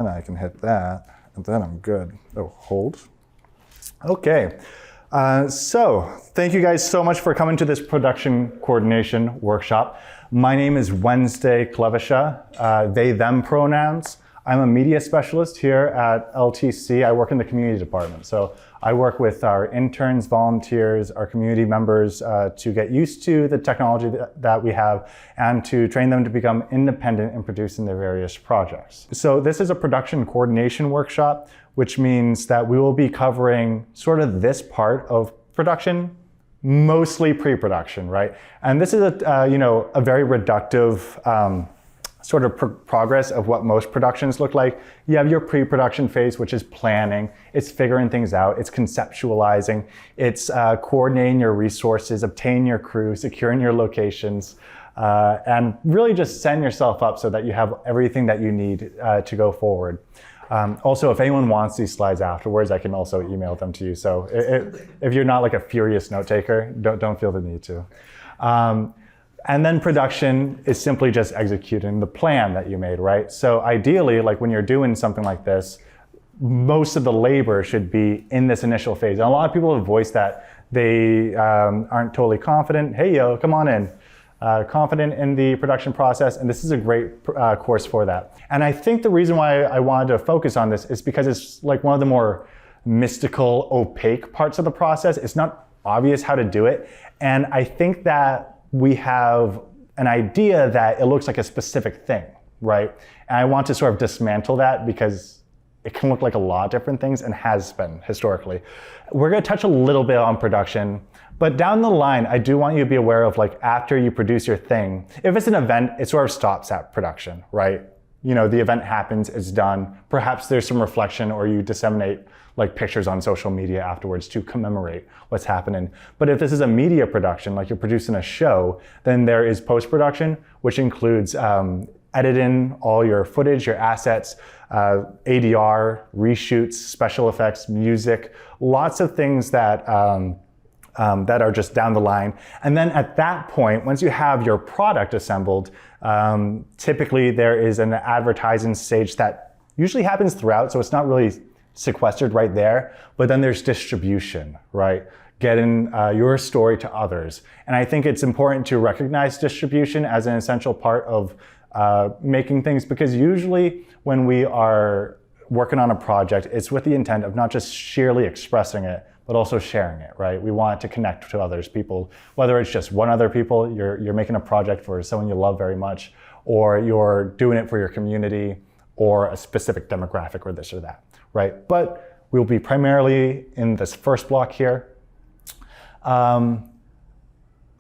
And I can hit that, and then I'm good. Oh, hold. Okay. So thank you guys so much for coming to this production coordination workshop. My name is Wednesday Klevisha, they, them pronouns. I'm a media specialist here at LTC. I work in the community department. So I work with our interns, volunteers, our community members to get used to the technology that we have and to train them to become independent in producing their various projects. So this is a production coordination workshop, which means that we will be covering sort of this part of production, mostly pre-production, right? And this is a very reductive sort of progress of what most productions look like. You have your pre-production phase, which is planning. It's figuring things out. It's conceptualizing. It's coordinating your resources, obtaining your crew, securing your locations, and really just setting yourself up so that you have everything that you need to go forward. Also, if anyone wants these slides afterwards, I can also email them to you. So if you're not like a furious note taker, don't feel the need to. And then production is simply just executing the plan that you made, right? So ideally, like when you're doing something like this, most of the labor should be in this initial phase. And a lot of people have voiced that they aren't totally confident. Hey, yo, come on in. Confident in the production process, and this is a great course for that. And I think the reason why I wanted to focus on this is because it's like one of the more mystical, opaque parts of the process. It's not obvious how to do it. And I think that we have an idea that it looks like a specific thing, right? And I want to sort of dismantle that because it can look like a lot of different things and has been historically. We're gonna touch a little bit on production, but down the line, I do want you to be aware of like after you produce your thing, if it's an event, it sort of stops at production, right? You know, the event happens, it's done. Perhaps there's some reflection or you disseminate like pictures on social media afterwards to commemorate what's happening. But if this is a media production, like you're producing a show, then there is post-production, which includes editing all your footage, your assets, ADR, reshoots, special effects, music, lots of things that that are just down the line. And then at that point, once you have your product assembled, typically there is an advertising stage that usually happens throughout, so it's not really sequestered right there, but then there's distribution, right? Getting your story to others. And I think it's important to recognize distribution as an essential part of making things, because usually when we are working on a project, it's with the intent of not just sheerly expressing it, but also sharing it, right? We want it to connect to others, people, whether it's just one other people, you're making a project for someone you love very much, or you're doing it for your community, or a specific demographic, or this or that, right? But we'll be primarily in this first block here.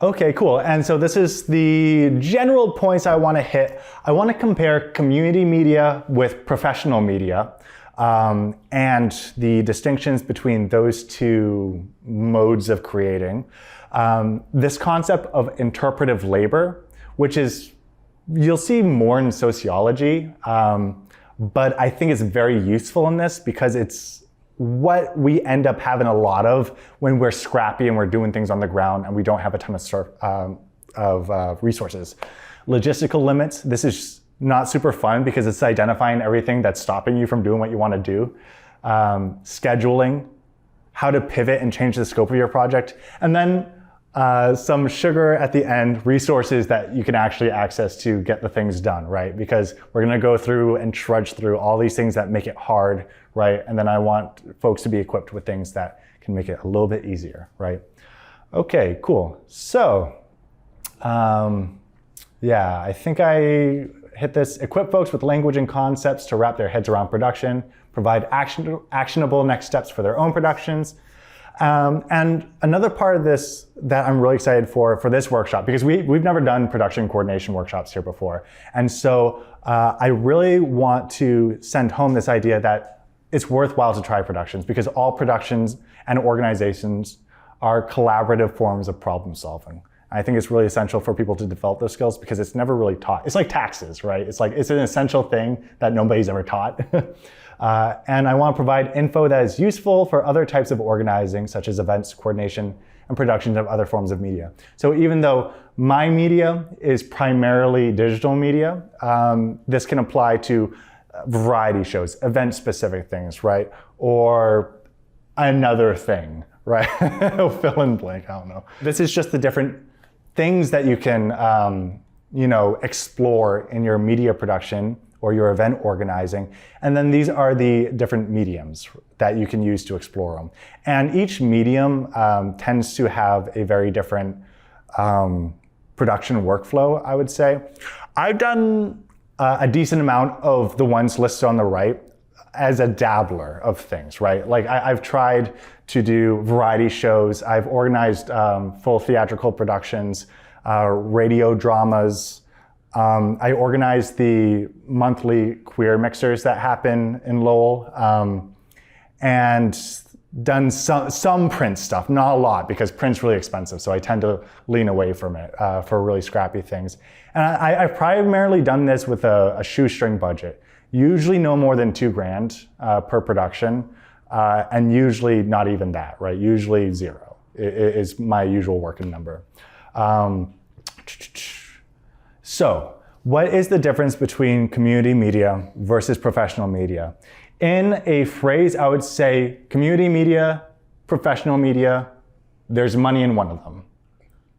Okay, cool. And so this is the general points I want to hit. I want to compare community media with professional media. And the distinctions between those two modes of creating. This concept of interpretive labor, which is, you'll see more in sociology, but I think it's very useful in this because it's what we end up having a lot of when we're scrappy and we're doing things on the ground and we don't have a ton of resources. Logistical limits, this is not super fun because it's identifying everything that's stopping you from doing what you want to do. Scheduling, how to pivot and change the scope of your project. And then some sugar at the end, resources that you can actually access to get the things done, right? Because we're gonna go through and trudge through all these things that make it hard, right? And then I want folks to be equipped with things that can make it a little bit easier, right? Okay, cool. So, yeah, I think I hit this. Equip folks with language and concepts to wrap their heads around production, provide actionable next steps for their own productions. And another part of this that I'm really excited for this workshop, because we've never done production coordination workshops here before. And so I really want to send home this idea that it's worthwhile to try productions, because all productions and organizations are collaborative forms of problem solving. I think it's really essential for people to develop those skills because it's never really taught. It's like taxes, right? It's an essential thing that nobody's ever taught. And I want to provide info that is useful for other types of organizing, such as events, coordination, and production of other forms of media. So even though my media is primarily digital media, this can apply to variety shows, event-specific things, right? Or another thing, right? Fill in blank, I don't know. This is just the different things that you can, explore in your media production or your event organizing. And then these are the different mediums that you can use to explore them. And each medium tends to have a very different production workflow, I would say. I've done a decent amount of the ones listed on the right as a dabbler of things, right? Like I've tried to do variety shows. I've organized full theatrical productions, radio dramas. I organized the monthly queer mixers that happen in Lowell, and done some print stuff, not a lot because print's really expensive, so I tend to lean away from it for really scrappy things. And I've primarily done this with a shoestring budget, usually no more than $2,000 per production, and usually not even that, right? Usually zero is my usual working number. So, what is the difference between community media versus professional media? In a phrase, I would say community media, professional media, there's money in one of them,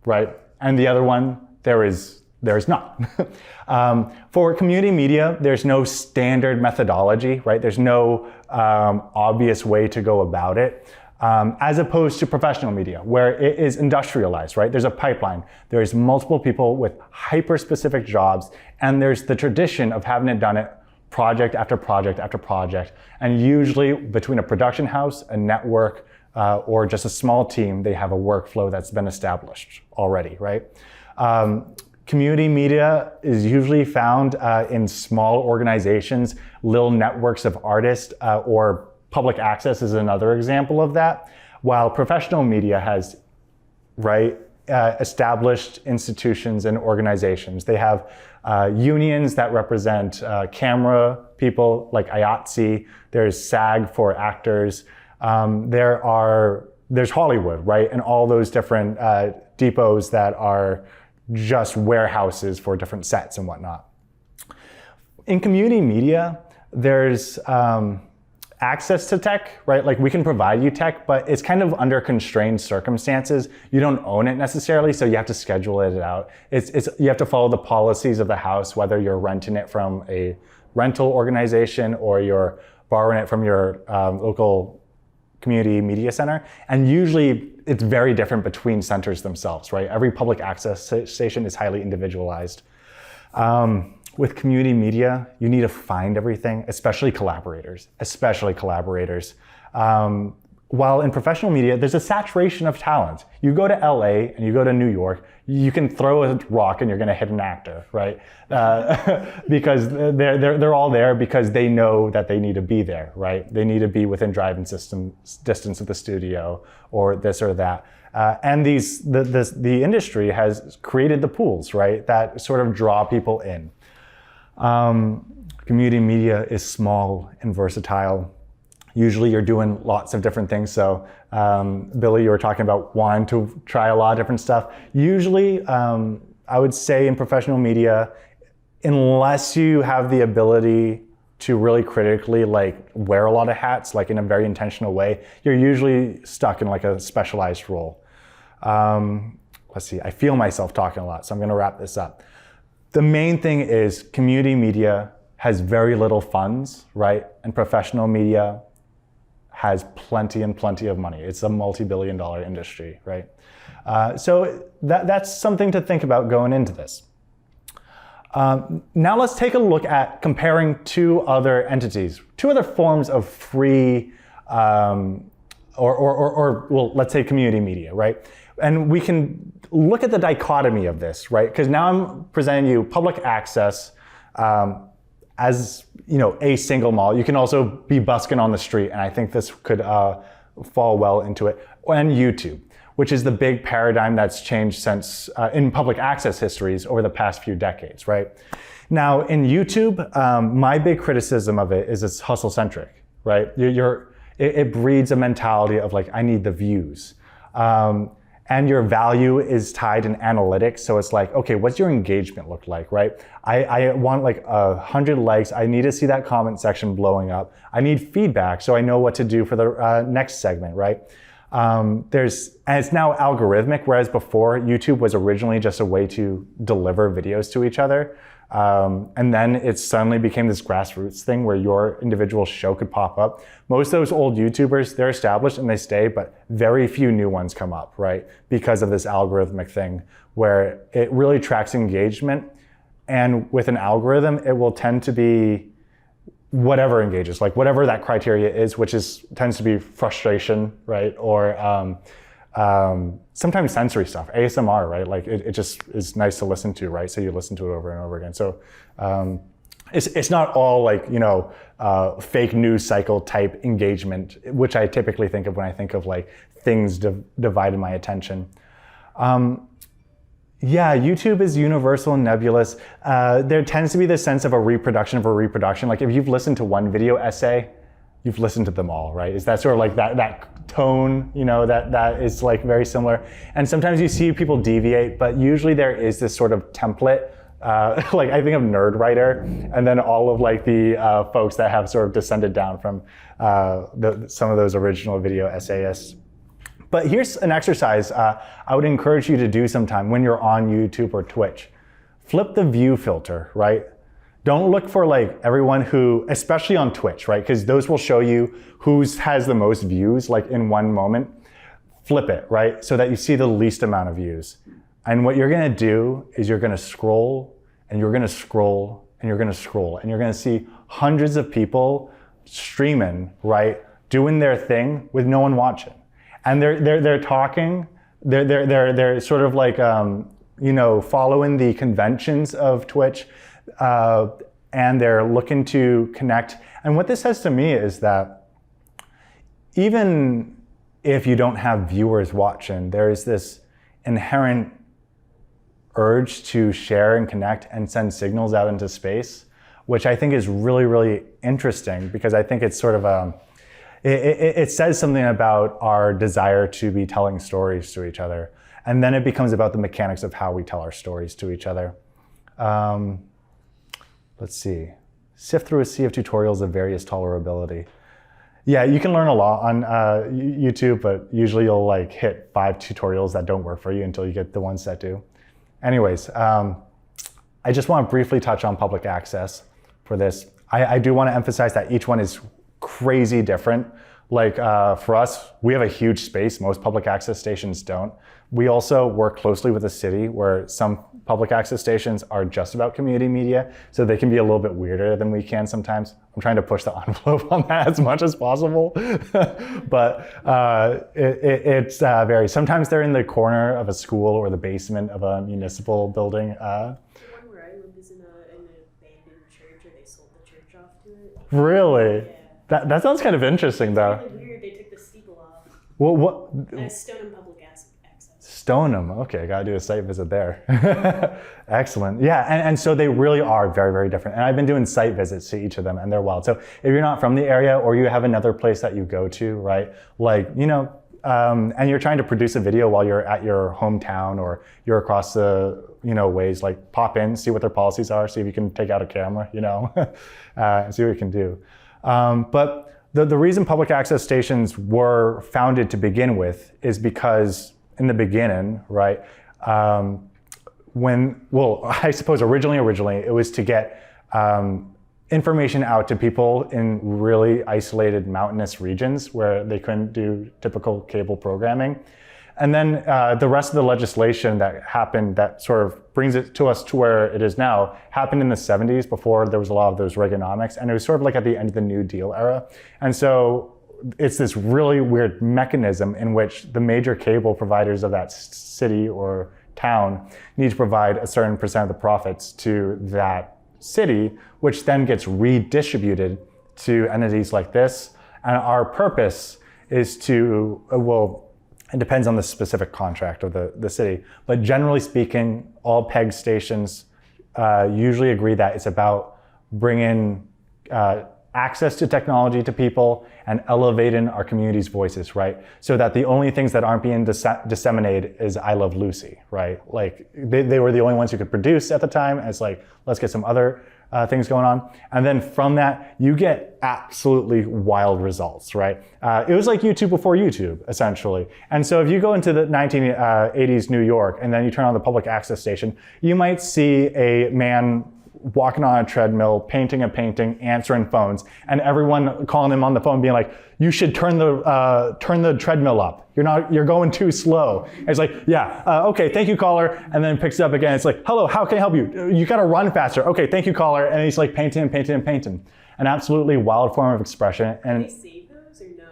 right? And the other one, there is not. For community media, there's no standard methodology, right? There's no obvious way to go about it. As opposed to professional media, where it is industrialized, right? There's a pipeline. There's multiple people with hyper-specific jobs, and there's the tradition of having it done it project after project after project. And usually between a production house, a network, or just a small team, they have a workflow that's been established already, right? Community media is usually found in small organizations, little networks of artists, or public access is another example of that, while professional media has, established institutions and organizations. They have unions that represent camera people like IATSE. There's SAG for actors. There's Hollywood, right? And all those different depots that are just warehouses for different sets and whatnot. In community media, there's access to tech, right? Like we can provide you tech, but it's kind of under constrained circumstances. You don't own it necessarily, so you have to schedule it out. You have to follow the policies of the house, whether you're renting it from a rental organization or you're borrowing it from your local community media center. And usually it's very different between centers themselves, right? Every public access station is highly individualized. With community media, you need to find everything, especially collaborators. While in professional media, there's a saturation of talent. You go to LA and you go to New York, you can throw a rock and you're gonna hit an actor, right? Because they're all there because they know that they need to be there, right? They need to be within driving distance of the studio or this or that. And the industry has created the pools, right? That sort of draw people in. Community media is small and versatile. Usually you're doing lots of different things. So Billy, you were talking about wanting to try a lot of different stuff. Usually, I would say in professional media, unless you have the ability to really critically wear a lot of hats, in a very intentional way, you're usually stuck in a specialized role. Let's see, I feel myself talking a lot, so I'm gonna wrap this up. The main thing is community media has very little funds, right? And professional media has plenty and plenty of money. It's a multi-billion-dollar industry, right? So that's something to think about going into this. Now let's take a look at comparing two other entities, two other forms of free, let's say community media, right? And we can look at the dichotomy of this, right? Because now I'm presenting you public access as a single model. You can also be busking on the street, and I think this could fall well into it. And YouTube, which is the big paradigm that's changed since in public access histories over the past few decades, right? Now in YouTube, my big criticism of it is it's hustle-centric, right? It breeds a mentality of I need the views. and your value is tied in analytics. So it's like, okay, what's your engagement look like, right? I want like 100 likes. I need to see that comment section blowing up. I need feedback so I know what to do for the next segment, right? And it's now algorithmic, whereas before YouTube was originally just a way to deliver videos to each other. And then it suddenly became this grassroots thing where your individual show could pop up. Most of those old YouTubers, they're established and they stay, but very few new ones come up, right? Because of this algorithmic thing where it really tracks engagement. And with an algorithm, it will tend to be whatever engages, like whatever that criteria is, which tends to be frustration, right? Or sometimes sensory stuff, ASMR, right? Like it just is nice to listen to, right? So you listen to it over and over again. So it's not all like, fake news cycle type engagement, which I typically think of when I think of like things dividing my attention. Yeah, YouTube is universal and nebulous. There tends to be this sense of a reproduction of a reproduction. Like if you've listened to one video essay, you've listened to them all, right? Is that sort of like that tone, that is like very similar. And sometimes you see people deviate, but usually there is this sort of template. Like I think of Nerdwriter, and then all of like the folks that have sort of descended down from some of those original video essayists. But here's an exercise I would encourage you to do sometime when you're on YouTube or Twitch. Flip the view filter, right? Don't look for like everyone who, especially on Twitch, right? Because those will show you who has the most views like in one moment. Flip it, right? So that you see the least amount of views. And what you're gonna do is you're gonna scroll and you're gonna scroll and you're gonna scroll and you're gonna see hundreds of people streaming, right? Doing their thing with no one watching. And they're talking, they're sort of like, following the conventions of Twitch, and they're looking to connect. And what this says to me is that even if you don't have viewers watching, there is this inherent urge to share and connect and send signals out into space, which I think is really, really interesting because I think it's sort of it says something about our desire to be telling stories to each other. And then it becomes about the mechanics of how we tell our stories to each other. Let's see. Sift through a sea of tutorials of various tolerability. Yeah, you can learn a lot on YouTube, but usually you'll like hit 5 tutorials that don't work for you until you get the ones that do. Anyways, I just want to briefly touch on public access for this. I do want to emphasize that each one is crazy different. Like for us, we have a huge space. Most public access stations don't. We also work closely with the city where some public access stations are just about community media, so they can be a little bit weirder than we can sometimes. I'm trying to push the envelope on that as much as possible, but it varies. Sometimes they're in the corner of a school or the basement of a municipal building. The one where I lived is in an abandoned church, or they sold the church off to it. Really? Yeah. That sounds kind of interesting, though. It's really weird. They took the steeple off. Well, what? Stoneham Public Access. Stoneham. Okay, gotta do a site visit there. Excellent. Yeah, and so they really are very, very different. And I've been doing site visits to each of them, and they're wild. So if you're not from the area, or you have another place that you go to, right? Like, and you're trying to produce a video while you're at your hometown, or you're across the, ways, like pop in, see what their policies are, see if you can take out a camera, and see what you can do. But the reason public access stations were founded to begin with is because in the beginning, right, I suppose originally it was to get information out to people in really isolated mountainous regions where they couldn't do typical cable programming. And then the rest of the legislation that happened that sort of brings it to us to where it is now happened in the 70s, before there was a lot of those Reaganomics, and it was sort of like at the end of the New Deal era. And so it's this really weird mechanism in which the major cable providers of that city or town need to provide a certain percent of the profits to that city, which then gets redistributed to entities like this. And our purpose is to, it depends on the specific contract of the city, but generally speaking, all PEG stations usually agree that it's about bringing access to technology to people and elevating our community's voices, right? So that the only things that aren't being disseminated is I Love Lucy, right? Like they were the only ones who could produce at the time. And it's like, let's get some other things going on. And then from that, you get absolutely wild results, right? It was like YouTube before YouTube, essentially. And so if you go into the 1980s New York and then you turn on the public access station, you might see a man walking on a treadmill, painting a painting, answering phones, and everyone calling him on the phone being like, you should turn the treadmill up. You're going too slow. And it's like, yeah, okay, thank you, caller. And then picks it up again. It's like, hello, how can I help you? You gotta run faster. Okay, thank you, caller. And he's like painting and painting and painting. An absolutely wild form of expression. And Can they save those or no?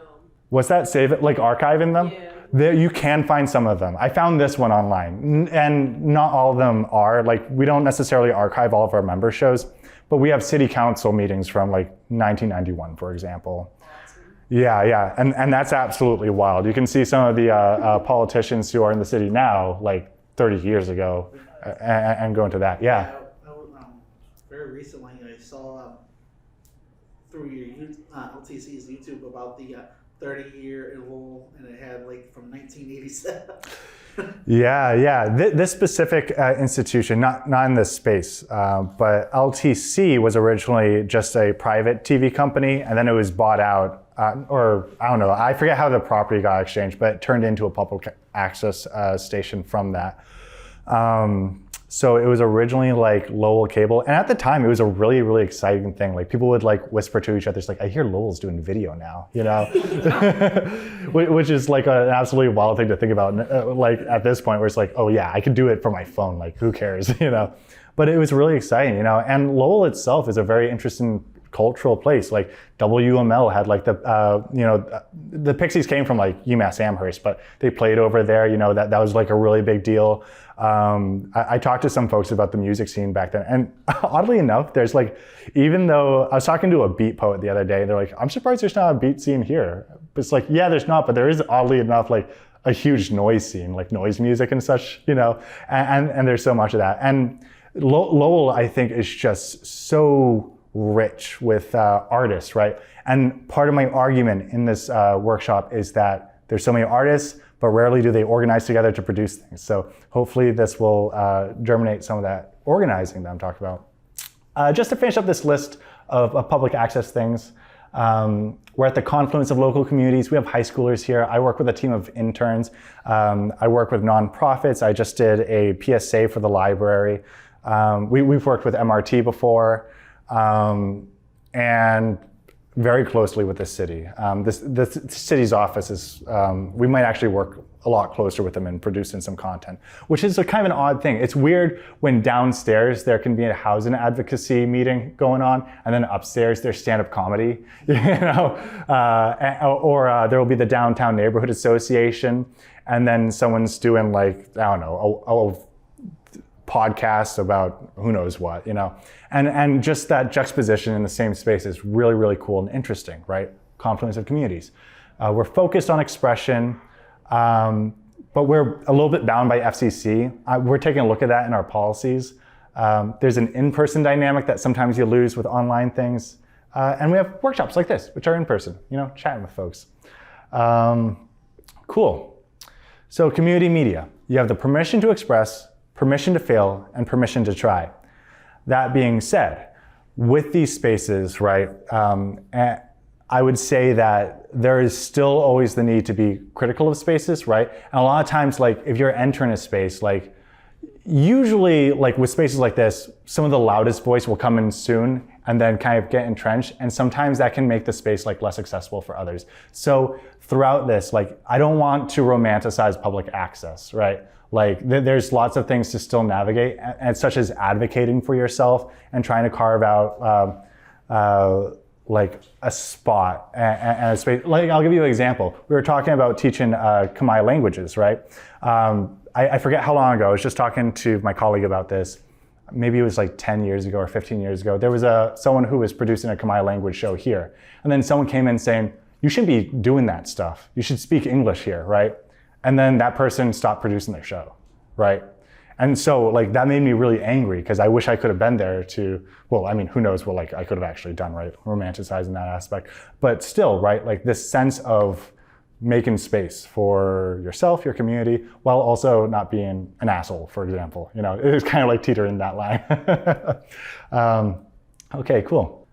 what's that, save it, like archiving them? Yeah. There, you can find some of them. I found this one online, and not all of them are. Like, we don't necessarily archive all of our member shows, but we have city council meetings from like 1991, for example. Awesome. Yeah, and that's absolutely wild. You can see some of the politicians who are in the city now, like 30 years ago, and go into that. Yeah. Very recently, I saw through your LTC's YouTube about the 30-year enroll, and it had like from 1987. Yeah. This specific institution, not in this space, but LTC was originally just a private TV company, and then it was bought out, or I don't know, I forget how the property got exchanged, but it turned into a public access station from that. So it was originally like Lowell Cable, and at the time it was a really, really exciting thing. Like people would like whisper to each other, it's like, I hear Lowell's doing video now, you know? Which is like an absolutely wild thing to think about, like at this point where it's like, oh yeah, I could do it from my phone, like who cares, you know? But it was really exciting, you know? And Lowell itself is a very interesting cultural place. Like WML had like the Pixies came from like UMass Amherst, but they played over there, you know, that was like a really big deal. I talked to some folks about the music scene back then, and oddly enough, there's like, even though I was talking to a beat poet the other day, they're like, I'm surprised there's not a beat scene here. But it's like, yeah, there's not, but there is oddly enough like a huge noise scene, like noise music and such, you know, and there's so much of that. And Lowell, I think, is just so rich with artists, right? And part of my argument in this workshop is that there's so many artists, but rarely do they organize together to produce things. So hopefully this will germinate some of that organizing that I'm talking about. Just to finish up this list of public access things, we're at the confluence of local communities. We have high schoolers here. I work with a team of interns. I work with nonprofits. I just did a PSA for the library. We've worked with MRT before, and very closely with the city. The city's office is, we might actually work a lot closer with them in producing some content, which is a kind of an odd thing. It's weird when downstairs there can be a housing advocacy meeting going on, and then upstairs there's stand-up comedy, you know, or there will be the Downtown Neighborhood Association, and then someone's doing like, I don't know, a podcast about who knows what, you know, and just that juxtaposition in the same space is really, really cool and interesting, right? Confluence of communities. We're focused on expression, but we're a little bit bound by FCC. We're taking a look at that in our policies. There's an in-person dynamic that sometimes you lose with online things. And we have workshops like this, which are in person, you know, chatting with folks. Cool. So community media, you have the permission to express, permission to fail, and permission to try. That being said, with these spaces, right, I would say that there is still always the need to be critical of spaces, right? And a lot of times, like, if you're entering a space, like, usually, like, with spaces like this, some of the loudest voice will come in soon and then kind of get entrenched, and sometimes that can make the space, like, less accessible for others. So throughout this, like, I don't want to romanticize public access, right? Like, there's lots of things to still navigate, and such as advocating for yourself and trying to carve out like a spot and a space. Like, I'll give you an example. We were talking about teaching Khmer languages, right? I forget how long ago. I was just talking to my colleague about this. Maybe it was like 10 years ago or 15 years ago. There was someone who was producing a Khmer language show here. And then someone came in saying, you shouldn't be doing that stuff. You should speak English here, right? And then that person stopped producing their show, right? And so like that made me really angry because I wish I could have been there to, well, I mean, who knows what like I could have actually done, right? Romanticizing that aspect. But still, right, like this sense of making space for yourself, your community, while also not being an asshole, for example. You know, it was kind of like teetering that line. Okay, cool.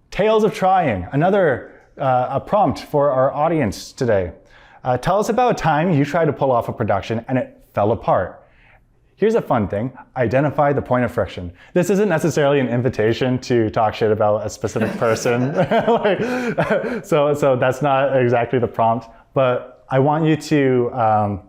Tales of trying, another a prompt for our audience today. Tell us about a time you tried to pull off a production and it fell apart. Here's a fun thing, identify the point of friction. This isn't necessarily an invitation to talk shit about a specific person. So that's not exactly the prompt, but I want you to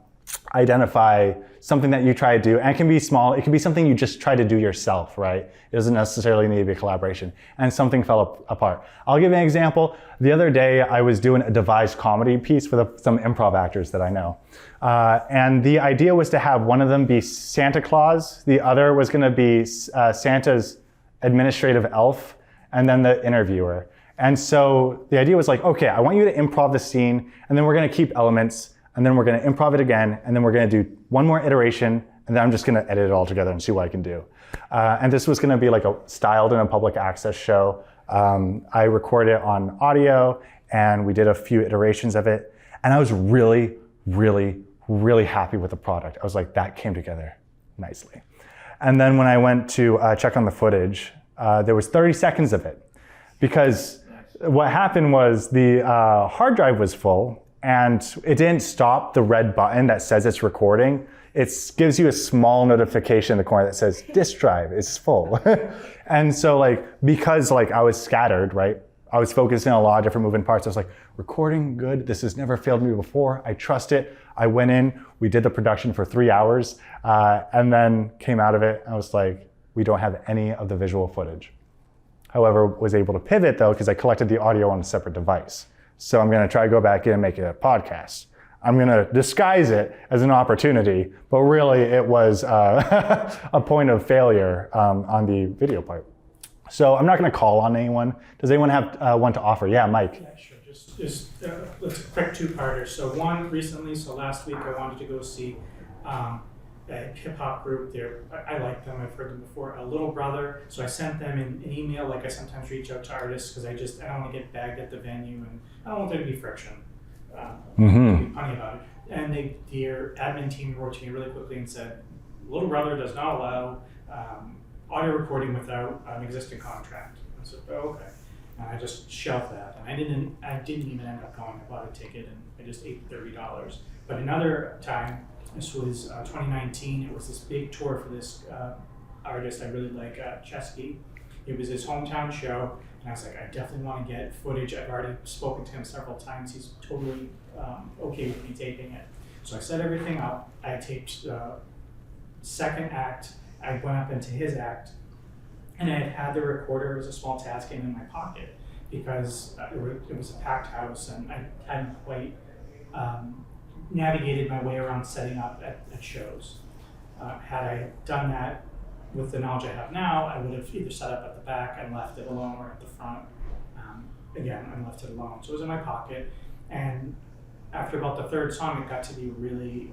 identify something that you try to do, and it can be small, it can be something you just try to do yourself, right? It doesn't necessarily need to be a collaboration, and something fell apart. I'll give you an example. The other day, I was doing a devised comedy piece with some improv actors that I know. And the idea was to have one of them be Santa Claus, the other was gonna be Santa's administrative elf, and then the interviewer. And so the idea was like, okay, I want you to improv the scene, and then we're gonna keep elements, and then we're gonna improv it again, and then we're gonna do one more iteration, and then I'm just gonna edit it all together and see what I can do. And this was gonna be like styled in a public access show. I recorded it on audio, and we did a few iterations of it, and I was really, really, really happy with the product. I was like, that came together nicely. And then when I went to check on the footage, there was 30 seconds of it, because what happened was the hard drive was full, and it didn't stop the red button that says it's recording. It gives you a small notification in the corner that says disk drive is full. And so like, because like I was scattered, right? I was focusing on a lot of different moving parts. I was like, recording good. This has never failed me before. I trust it. I went in, we did the production for 3 hours, and then came out of it. I was like, we don't have any of the visual footage. However, was able to pivot though, because I collected the audio on a separate device. So I'm gonna try to go back in and make it a podcast. I'm gonna disguise it as an opportunity, but really it was a point of failure on the video part. So I'm not gonna call on anyone. Does anyone have one to offer? Yeah, Mike. Yeah, sure. Just let's quick two-parter. So one recently, so last week I wanted to go see a hip hop group. I like them. I've heard them before. A Little Brother. So I sent them an email, like I sometimes reach out to artists because I don't want to get bagged at the venue, and I don't want there to be friction. Be punny about it. And their admin team wrote to me really quickly and said, Little Brother does not allow audio recording without an existing contract. I said, oh, okay. And I just shelved that. And I didn't even end up going. I bought a ticket and I just ate $30. But another time, this was 2019, it was this big tour for this artist I really like, Chesky. It was his hometown show, and I was like, I definitely want to get footage. I've already spoken to him several times. He's totally okay with me taping it. So I set everything up. I taped second act. I went up into his act, and I had the recorder. It was a small Tascam in my pocket because it was a packed house, and I hadn't quite navigated my way around setting up at shows. Had I done that with the knowledge I have now, I would have either set up at the back and left it alone, or at the front, again, and left it alone. So it was in my pocket, and after about the third song, it got to be really,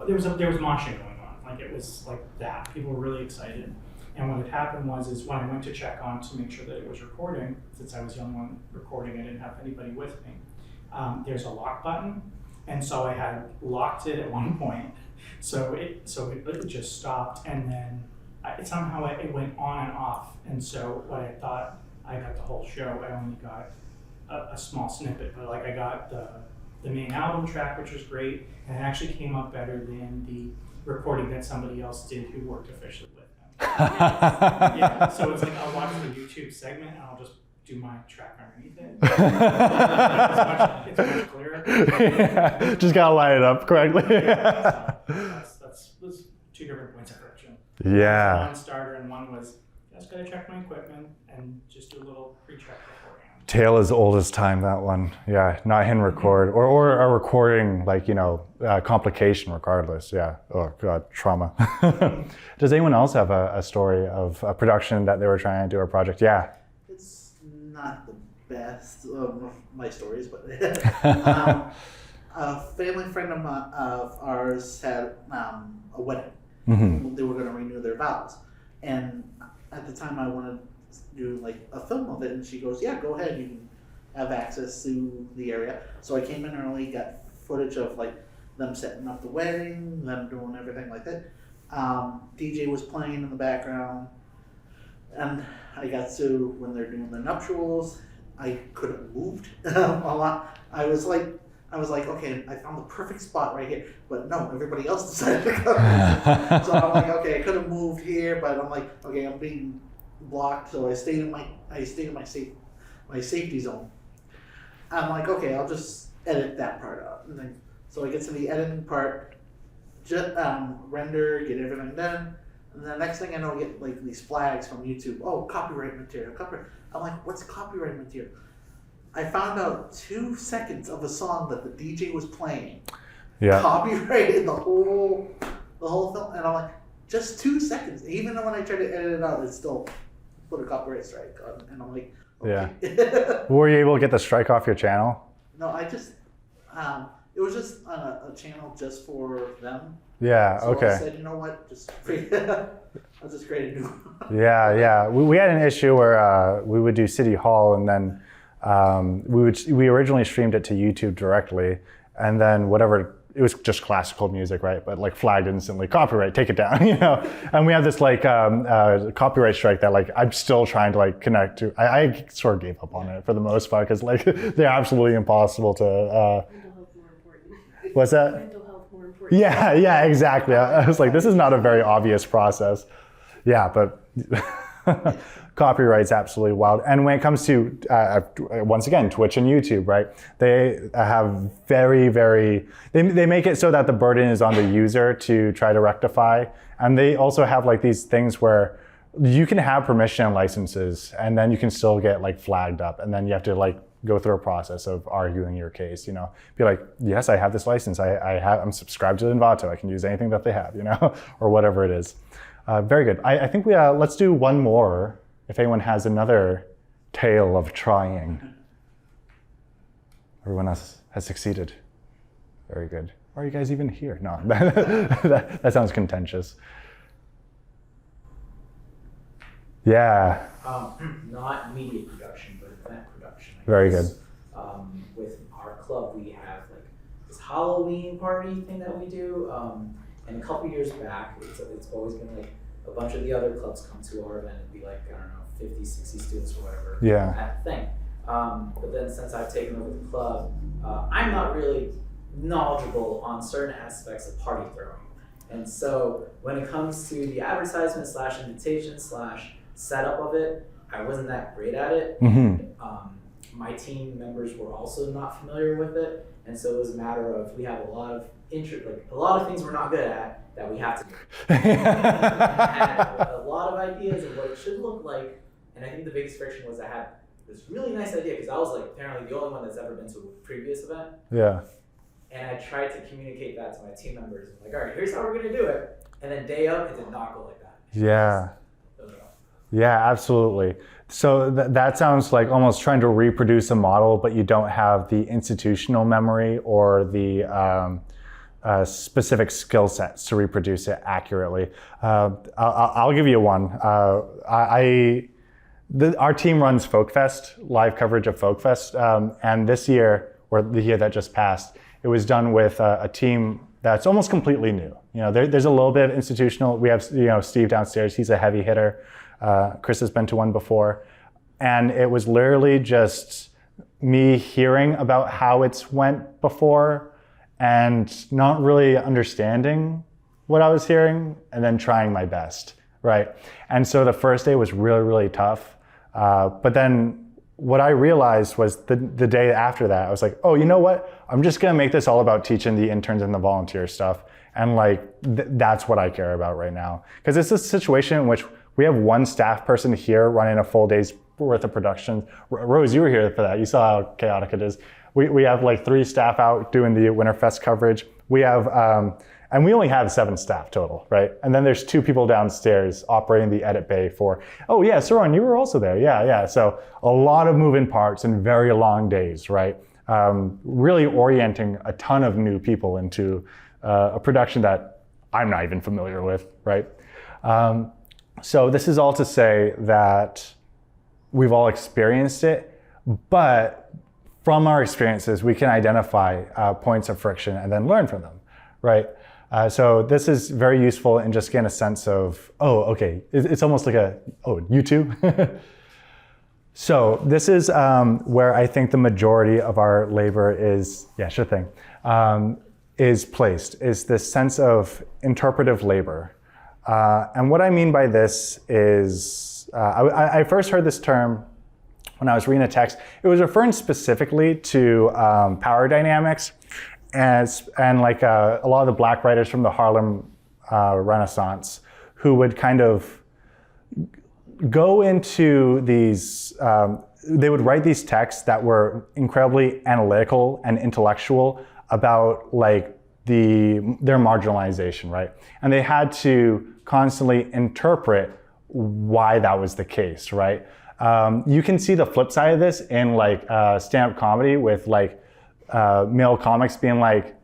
there was Martian going on. Like it was like that. People were really excited. And what had happened is when I went to check on to make sure that it was recording, since I was the only one recording, I didn't have anybody with me. There's a lock button, and so I had locked it at one point. So it just stopped, and then somehow it went on and off. And so what I thought I got the whole show, I only got a small snippet, but like I got the main album track, which was great, and it actually came up better than the recording that somebody else did who worked officially with them. Yeah, so it's like I'll watch the YouTube segment and I'll just do my track underneath it. It's much clearer. Yeah, just gotta line it up correctly. Yeah, so that's two different points of friction. Yeah. One starter and one was just gotta check my equipment and just do a little pre-check beforehand. Tale as old as time, that one. Yeah, not hitting record or a recording, like, complication regardless. Yeah. Oh God, trauma. Does anyone else have a story of a production that they were trying to do, a project? Yeah. It's not the best of my stories, but a family friend of ours had a wedding, Mm-hmm. They were going to renew their vows. And at the time I wanted to do like a film of it, and she goes, yeah, go ahead, you can have access to the area. So I came in early, got footage of like them setting up the wedding, them doing everything like that. DJ was playing in the background, and I got to, when they're doing the nuptials, I could have moved a lot. I was like, okay, I found the perfect spot right here, but no, everybody else decided to come. So I'm like, okay, I could have moved here, but I'm like, okay, I'm being blocked, so I stayed in my safety zone. I'm like, okay, I'll just edit that part out, and then so I get to the editing part, just render, get everything done, and the next thing I know, I get like these flags from YouTube. Oh, copyright material, copyright. I'm like, what's copyright material? I found out 2 seconds of a song that the DJ was playing. Yeah. Copyrighted the whole film, and I'm like, just 2 seconds. Even when I tried to edit it out, it still put a copyright strike on, and I'm like, okay. Yeah. Were you able to get the strike off your channel? No, I just, it was just on a channel just for them. Yeah. So Okay. I said, you know what, I'll just create a new one. Yeah. We had an issue where we would do City Hall, and then we originally streamed it to YouTube directly, and then whatever, it was just classical music, right? But like flagged instantly, copyright, take it down, you know? And we have this like copyright strike that like I'm still trying to like connect to. I sort of gave up on it for the most part, because like they're absolutely impossible to. Mental health more important. What's that? Mental health more important. Yeah, exactly. I was like, this is not a very obvious process. Yeah, but copyright's absolutely wild. And when it comes to, once again, Twitch and YouTube, right? They have they make it so that the burden is on the user to try to rectify. And they also have like these things where you can have permission licenses, and then you can still get like flagged up. And then you have to like go through a process of arguing your case, you know, be like, yes, I have this license. I'm subscribed to Envato. I can use anything that they have, you know, or whatever it is. Very good. I think let's do one more. If anyone has another tale of trying. Everyone else has succeeded. Very good. Why are you guys even here? No, that sounds contentious. Yeah. Not media production, but event production. Very good. With our club, we have like this Halloween party thing that we do. And a couple years back, it's always been like a bunch of the other clubs come to our event and be like, I don't know, 50, 60 students or whatever at the thing. But then since I've taken over the club, I'm not really knowledgeable on certain aspects of party throwing. And so when it comes to the advertisement / invitation / setup of it, I wasn't that great at it. Mm-hmm. My team members were also not familiar with it. And so it was a matter of, we have a lot of things we're not good at that we have to do. Had a lot of ideas of what it should look like, and I think the biggest friction was I had this really nice idea, because I was like apparently the only one that's ever been to a previous event. Yeah. And I tried to communicate that to my team members. I'm like, all right, here's how we're gonna do it. And then day up, it did not go like that. Yeah. Yeah, absolutely. So that sounds like almost trying to reproduce a model, but you don't have the institutional memory or the specific skill sets to reproduce it accurately. I'll give you one. Our team runs Folkfest, live coverage of Folkfest, and this year, or the year that just passed, it was done with a team that's almost completely new. You know, there's a little bit of institutional. We have, Steve downstairs. He's a heavy hitter. Chris has been to one before, and it was literally just me hearing about how it's went before and not really understanding what I was hearing, and then trying my best, right? And so the first day was really, really tough. But then what I realized was the day after that, I was like, oh, you know what? I'm just gonna make this all about teaching the interns and the volunteer stuff. And like, that's what I care about right now. Because it's a situation in which we have one staff person here running a full day's worth of production. Rose, you were here for that. You saw how chaotic it is. We have like 3 staff out doing the Winterfest coverage. We have, and we only have 7 staff total, right? And then there's 2 people downstairs operating the edit bay for, oh yeah, Saron, you were also there. Yeah. So a lot of moving parts and very long days, right? Really orienting a ton of new people into a production that I'm not even familiar with, right? So this is all to say that we've all experienced it, but from our experiences, we can identify points of friction and then learn from them, right? So this is very useful in just getting a sense of, oh, okay, it's almost like you too? So this is where I think the majority of our labor is, yeah, sure thing, is placed, is this sense of interpretive labor. And what I mean by this is, I first heard this term when I was reading a text. It was referring specifically to power dynamics, and like a lot of the black writers from the Harlem Renaissance who would kind of go into these, they would write these texts that were incredibly analytical and intellectual about like their marginalization, right? And they had to constantly interpret why that was the case, right? You can see the flip side of this in like stand-up comedy with like male comics being like,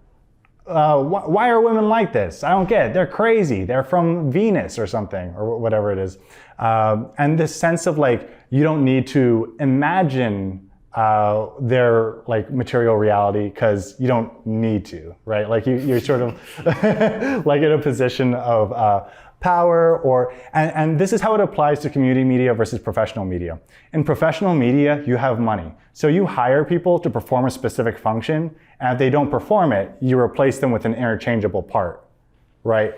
why are women like this? I don't get it. They're crazy. They're from Venus or something, or whatever it is. And this sense of like, you don't need to imagine their like material reality because you don't need to, right? Like you're sort of like in a position of power, and this is how it applies to community media versus professional media. In professional media, you have money. So you hire people to perform a specific function, and if they don't perform it, you replace them with an interchangeable part, right?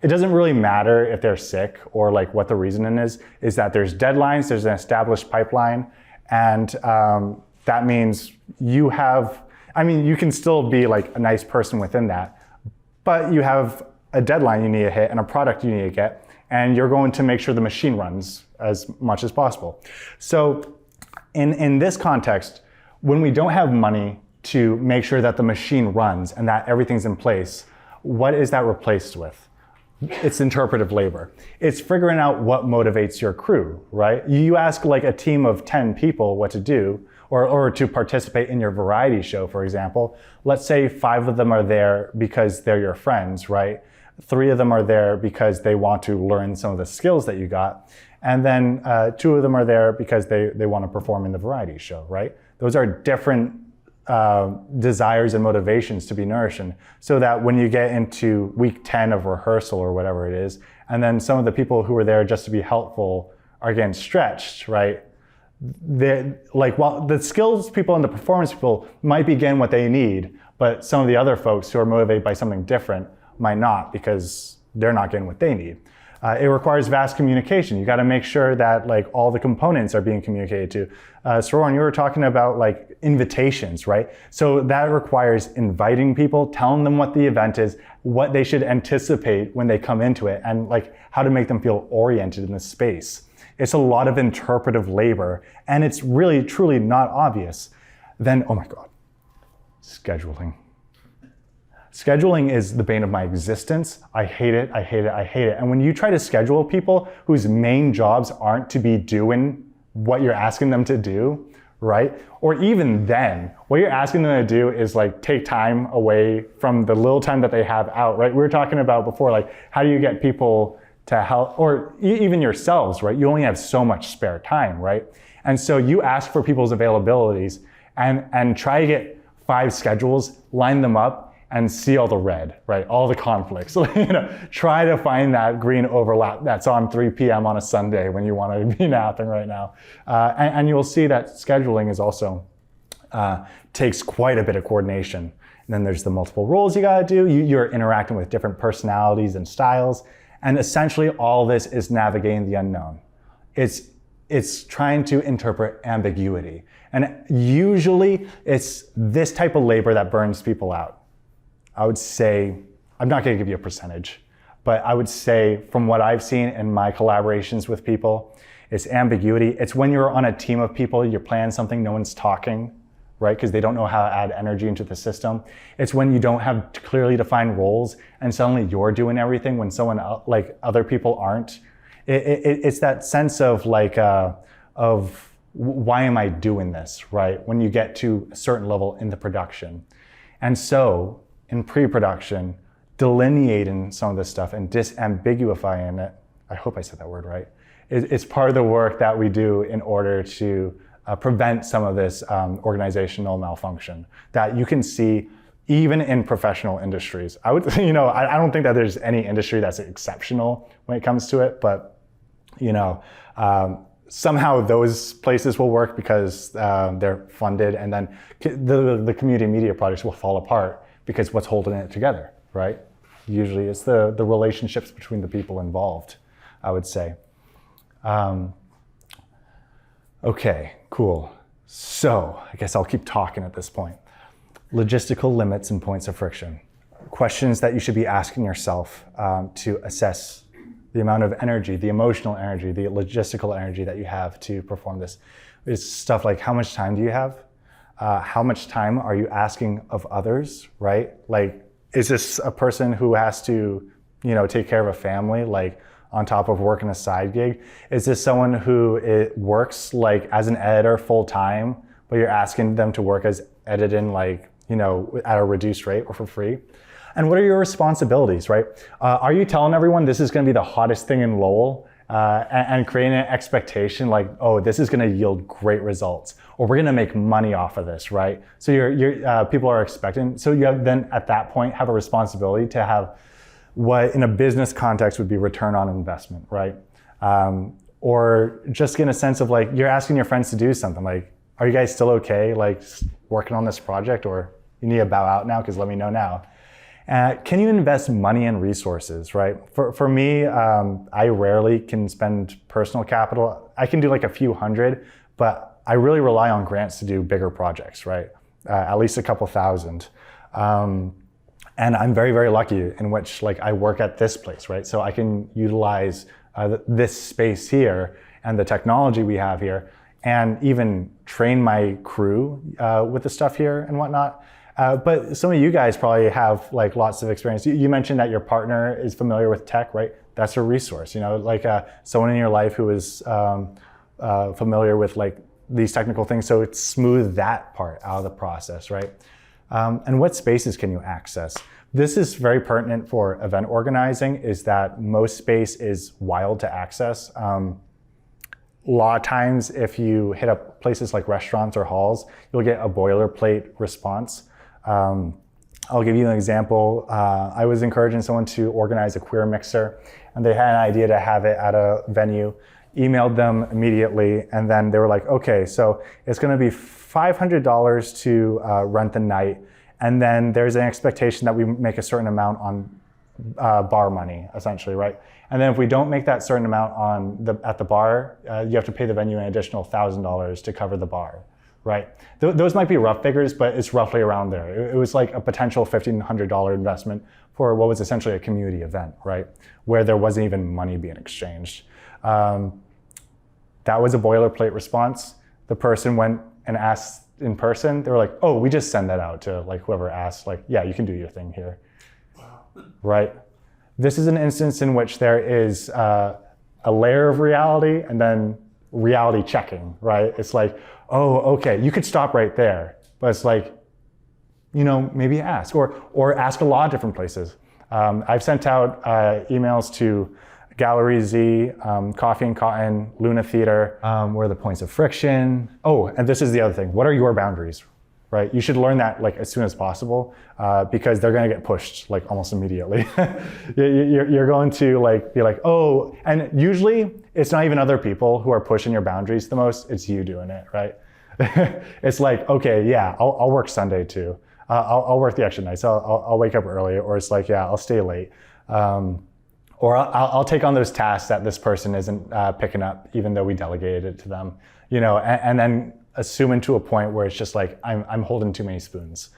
It doesn't really matter if they're sick or like what the reason is that there's deadlines, there's an established pipeline, and that means you can still be like a nice person within that, but you have a deadline you need to hit and a product you need to get, and you're going to make sure the machine runs as much as possible. So in this context, when we don't have money to make sure that the machine runs and that everything's in place, what is that replaced with? It's interpretive labor. It's figuring out what motivates your crew, right? You ask like a team of 10 people what to do, or to participate in your variety show, for example. Let's say 5 of them are there because they're your friends, right? 3 of them are there because they want to learn some of the skills that you got. And then 2 of them are there because they want to perform in the variety show, right? Those are different desires and motivations to be nourishing, so that when you get into week 10 of rehearsal or whatever it is, and then some of the people who are there just to be helpful are getting stretched, right? While the skills people and the performance people might be getting what they need, but some of the other folks who are motivated by something different might not, because they're not getting what they need. It requires vast communication. You got to make sure that like all the components are being communicated to. Saroran, you were talking about like invitations, right? So that requires inviting people, telling them what the event is, what they should anticipate when they come into it, and like how to make them feel oriented in the space. It's a lot of interpretive labor, and it's really, truly not obvious. Then, oh my God, scheduling. Scheduling is the bane of my existence. I hate it, I hate it, I hate it. And when you try to schedule people whose main jobs aren't to be doing what you're asking them to do, right? Or even then, what you're asking them to do is like take time away from the little time that they have out, right? We were talking about before, like how do you get people to help, or even yourselves, right? You only have so much spare time, right? And so you ask for people's availabilities and try to get 5 schedules, line them up, and see all the red, right? All the conflicts. Try to find that green overlap that's on 3 p.m. on a Sunday when you want to be napping right now. And you'll see that scheduling is also takes quite a bit of coordination. And then there's the multiple roles you gotta do. You're interacting with different personalities and styles. And essentially all this is navigating the unknown. It's trying to interpret ambiguity. And usually it's this type of labor that burns people out. I would say, I'm not gonna give you a percentage, but I would say from what I've seen in my collaborations with people, it's ambiguity. It's when you're on a team of people, you're planning something, no one's talking, right? Because they don't know how to add energy into the system. It's when you don't have clearly defined roles and suddenly you're doing everything when someone else, like other people aren't. It's that sense of like, of why am I doing this, right? When you get to a certain level in the production. And so in pre-production, delineating some of this stuff and disambiguifying it, I hope I said that word right, it's part of the work that we do in order to prevent some of this organizational malfunction that you can see even in professional industries. I would, I don't think that there's any industry that's exceptional when it comes to it, but somehow those places will work because they're funded, and then the community media projects will fall apart because what's holding it together, right? Usually it's the relationships between the people involved, I would say. Okay, cool. So I guess I'll keep talking at this point. Logistical limits and points of friction. Questions that you should be asking yourself to assess the amount of energy, the emotional energy, the logistical energy that you have to perform this. It's stuff like, how much time do you have? How much time are you asking of others, right? Like, is this a person who has to, take care of a family, like on top of working a side gig? Is this someone who works like as an editor full time, but you're asking them to work as editing, like, at a reduced rate or for free? And what are your responsibilities, right? Are you telling everyone this is going to be the hottest thing in Lowell and creating an expectation like, oh, this is going to yield great results, or we're going to make money off of this, right? So people are expecting. So you have then at that point have a responsibility to have what in a business context would be return on investment, right? Or just get a sense of like, you're asking your friends to do something like, are you guys still okay, like working on this project, or you need to bow out now because let me know now. Can you invest money and resources, right? For me, I rarely can spend personal capital. I can do like a few hundred, but I really rely on grants to do bigger projects, right? At least a couple thousand. And I'm very, very lucky in which like I work at this place, right? So I can utilize this space here and the technology we have here, and even train my crew with the stuff here and whatnot. But some of you guys probably have like lots of experience. You mentioned that your partner is familiar with tech, right? That's a resource, like someone in your life who is familiar with like these technical things. So it's smooth that part out of the process, right? And what spaces can you access? This is very pertinent for event organizing, is that most space is wild to access. A lot of times if you hit up places like restaurants or halls, you'll get a boilerplate response. I'll give you an example. I was encouraging someone to organize a queer mixer, and they had an idea to have it at a venue. Emailed them immediately, and then they were like, okay, so it's gonna be $500 to rent the night, and then there's an expectation that we make a certain amount on bar money, essentially, right? And then if we don't make that certain amount at the bar, you have to pay the venue an additional $1,000 to cover the bar, right? Those might be rough figures, but it's roughly around there. It was like a potential $1,500 investment for what was essentially a community event, right? Where there wasn't even money being exchanged. That was a boilerplate response. The person went and asked in person. They were like, oh, we just send that out to like whoever asked, like, yeah, you can do your thing here. Wow. Right? This is an instance in which there is a layer of reality and then reality checking, right? It's like, oh, okay, you could stop right there. But it's like, maybe ask, or ask a lot of different places. I've sent out emails to Gallery Z, Coffee and Cotton, Luna Theater. Where are the points of friction? Oh, and this is the other thing. What are your boundaries, right? You should learn that like as soon as possible because they're gonna get pushed like almost immediately. You're going to like be like, oh, and usually it's not even other people who are pushing your boundaries the most, it's you doing it, right? It's like, okay, yeah, I'll work Sunday too. I'll work the extra nights, I'll wake up early, or it's like, yeah, I'll stay late. Or I'll take on those tasks that this person isn't picking up, even though we delegated it to them, and then assuming to a point where it's just like, I'm holding too many spoons.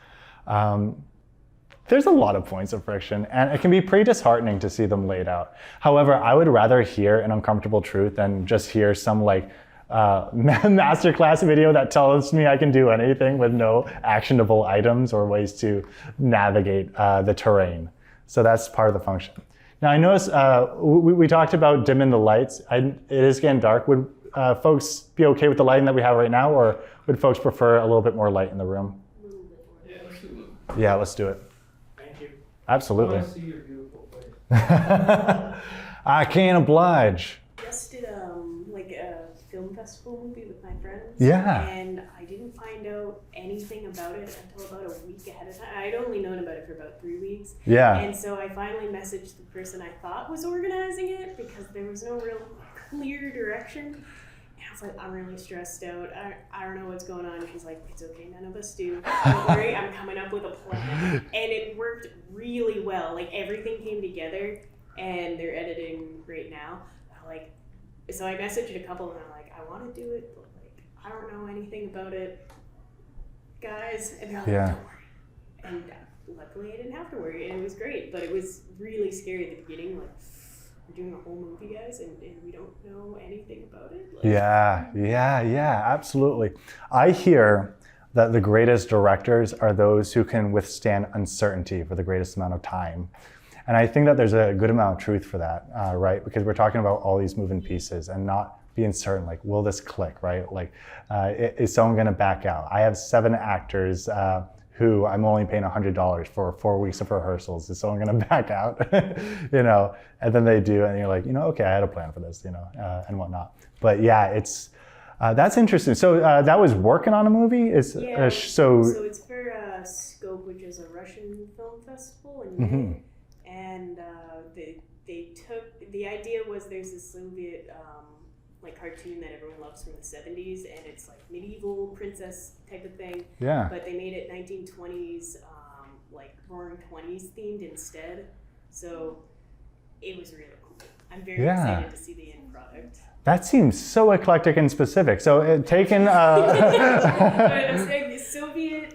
There's a lot of points of friction, and it can be pretty disheartening to see them laid out. However, I would rather hear an uncomfortable truth than just hear some like masterclass video that tells me I can do anything with no actionable items or ways to navigate the terrain. So that's part of the function. Now I noticed we talked about dimming the lights. It is getting dark. Would folks be okay with the lighting that we have right now, or would folks prefer a little bit more light in the room? Yeah, let's do it. Yeah, let's do it. Thank you. Absolutely. I want to see your beautiful place. I can't oblige. Just did like a film festival movie with my friends. Yeah. And I didn't find out anything about it until about a week ahead of time. I'd only known about it for about 3 weeks. Yeah. And so I finally messaged the person I thought was organizing it because there was no real clear direction. And I was like, I'm really stressed out. I don't know what's going on. She's like, it's okay, none of us do. Don't worry, I'm coming up with a plan. And it worked really well. Like everything came together and they're editing right now. Like, so I messaged a couple and I'm like, I want to do it, but like, I don't know anything about it, guys. And they're like, Yeah. don't worry. And luckily I didn't have to worry and it was great, but it was really scary at the beginning. Like, we're doing a whole movie, guys, and we don't know anything about it. Like, Yeah, absolutely. I hear that the greatest directors are those who can withstand uncertainty for the greatest amount of time. And I think that there's a good amount of truth for that, right? Because we're talking about all these moving pieces and not being certain, like, will this click, right? Like, is someone gonna back out? I have 7 actors who I'm only paying $100 for 4 weeks of rehearsals. Is someone gonna back out? You know, and then they do, and you're like, you know, okay, I had a plan for this, you know, and whatnot. But yeah, it's, that's interesting. So that was working on a movie? Yeah, So it's for Scope, which is a Russian film festival in May. And they took, the idea was there's this Soviet like cartoon that everyone loves from the 70s, and it's like medieval princess type of thing. Yeah. But they made it 1920s, like Roaring 20s themed instead. So it was really cool. I'm very excited to see the end product. That seems so eclectic and specific. So taken. It's like the Soviet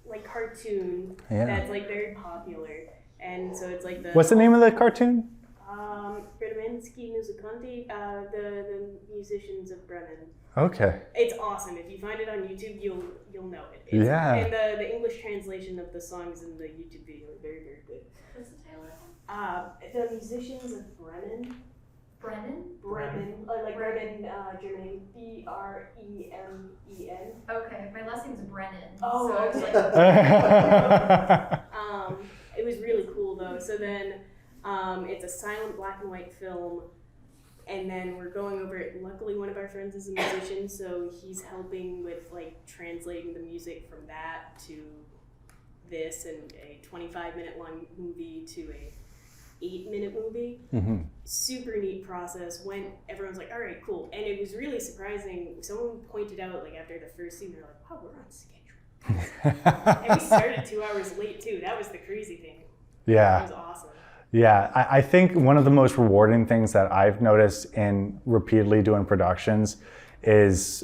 like cartoon that's like very popular, and so it's like the. What's the name of the cartoon? Bremensky Muzikanti, the musicians of Bremen. Okay. It's awesome. If you find it on YouTube, you'll know it. And the English translation of the songs in the YouTube video are very, very good. What's the title of it? The musicians of Bremen. Bremen, like Bremen, Germany. Bremen. Okay, my last name's Brennan. Oh, so I was okay. like, It was really cool though. So then, it's a silent black and white film, and then we're going over it. Luckily, one of our friends is a musician, so he's helping with like translating the music from that to this, and a 25-minute long movie to a 8-minute movie. Super neat process. When everyone's like, all right, cool. And it was really surprising. Someone pointed out, like, after the first scene, they're like, wow, we're on schedule. And we started 2 hours late, too. That was the crazy thing. Yeah. It was awesome. Yeah, I think one of the most rewarding things that I've noticed in repeatedly doing productions is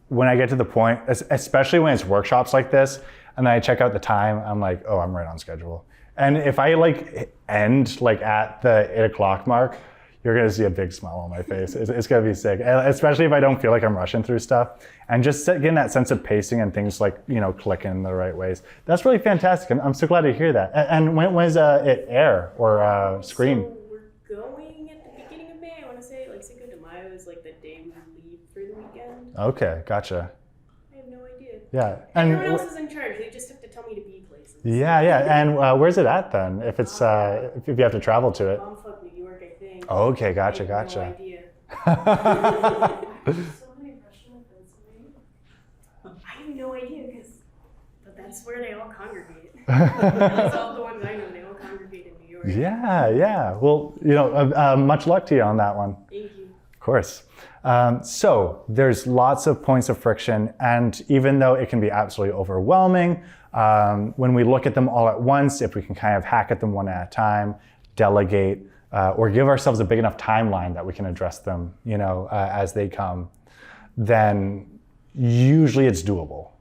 when I get to the point, especially when it's workshops like this, and then I check out the time, I'm like, oh, I'm right on schedule. And if I like end like at the 8 o'clock mark, you're gonna see a big smile on my face. It's gonna be sick, especially if I don't feel like I'm rushing through stuff. And just getting that sense of pacing and things like, you know, clicking in the right ways. That's really fantastic. I'm so glad to hear that. And when is it air or screen? So we're going at the beginning of May. I want to say like Cinco de Mayo is like the day we leave for the weekend. Okay, gotcha. I have no idea. Yeah, and Everyone else is in charge. They just have to tell me to be places. yeah. And where's it at then? If it's if you have to travel to it. Bumfuck, New York, I think. Okay, gotcha. I have no idea. so many Russian in Pennsylvania. I have no idea but that's where they all congregate. That's all the ones I know. They all congregate in New York. Yeah. Well, you know, much luck to you on that one. Thank you. Of course. So there's lots of points of friction, and even though it can be absolutely overwhelming, when we look at them all at once, if we can kind of hack at them one at a time, delegate, or give ourselves a big enough timeline that we can address them, you know, as they come, then usually it's doable.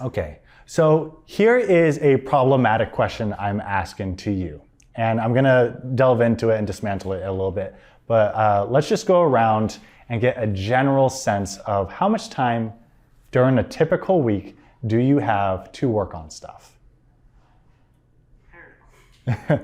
Okay, so here is a problematic question I'm asking to you. And I'm gonna delve into it and dismantle it a little bit. But let's just go around and get a general sense of how much time during a typical week do you have to work on stuff? I don't know.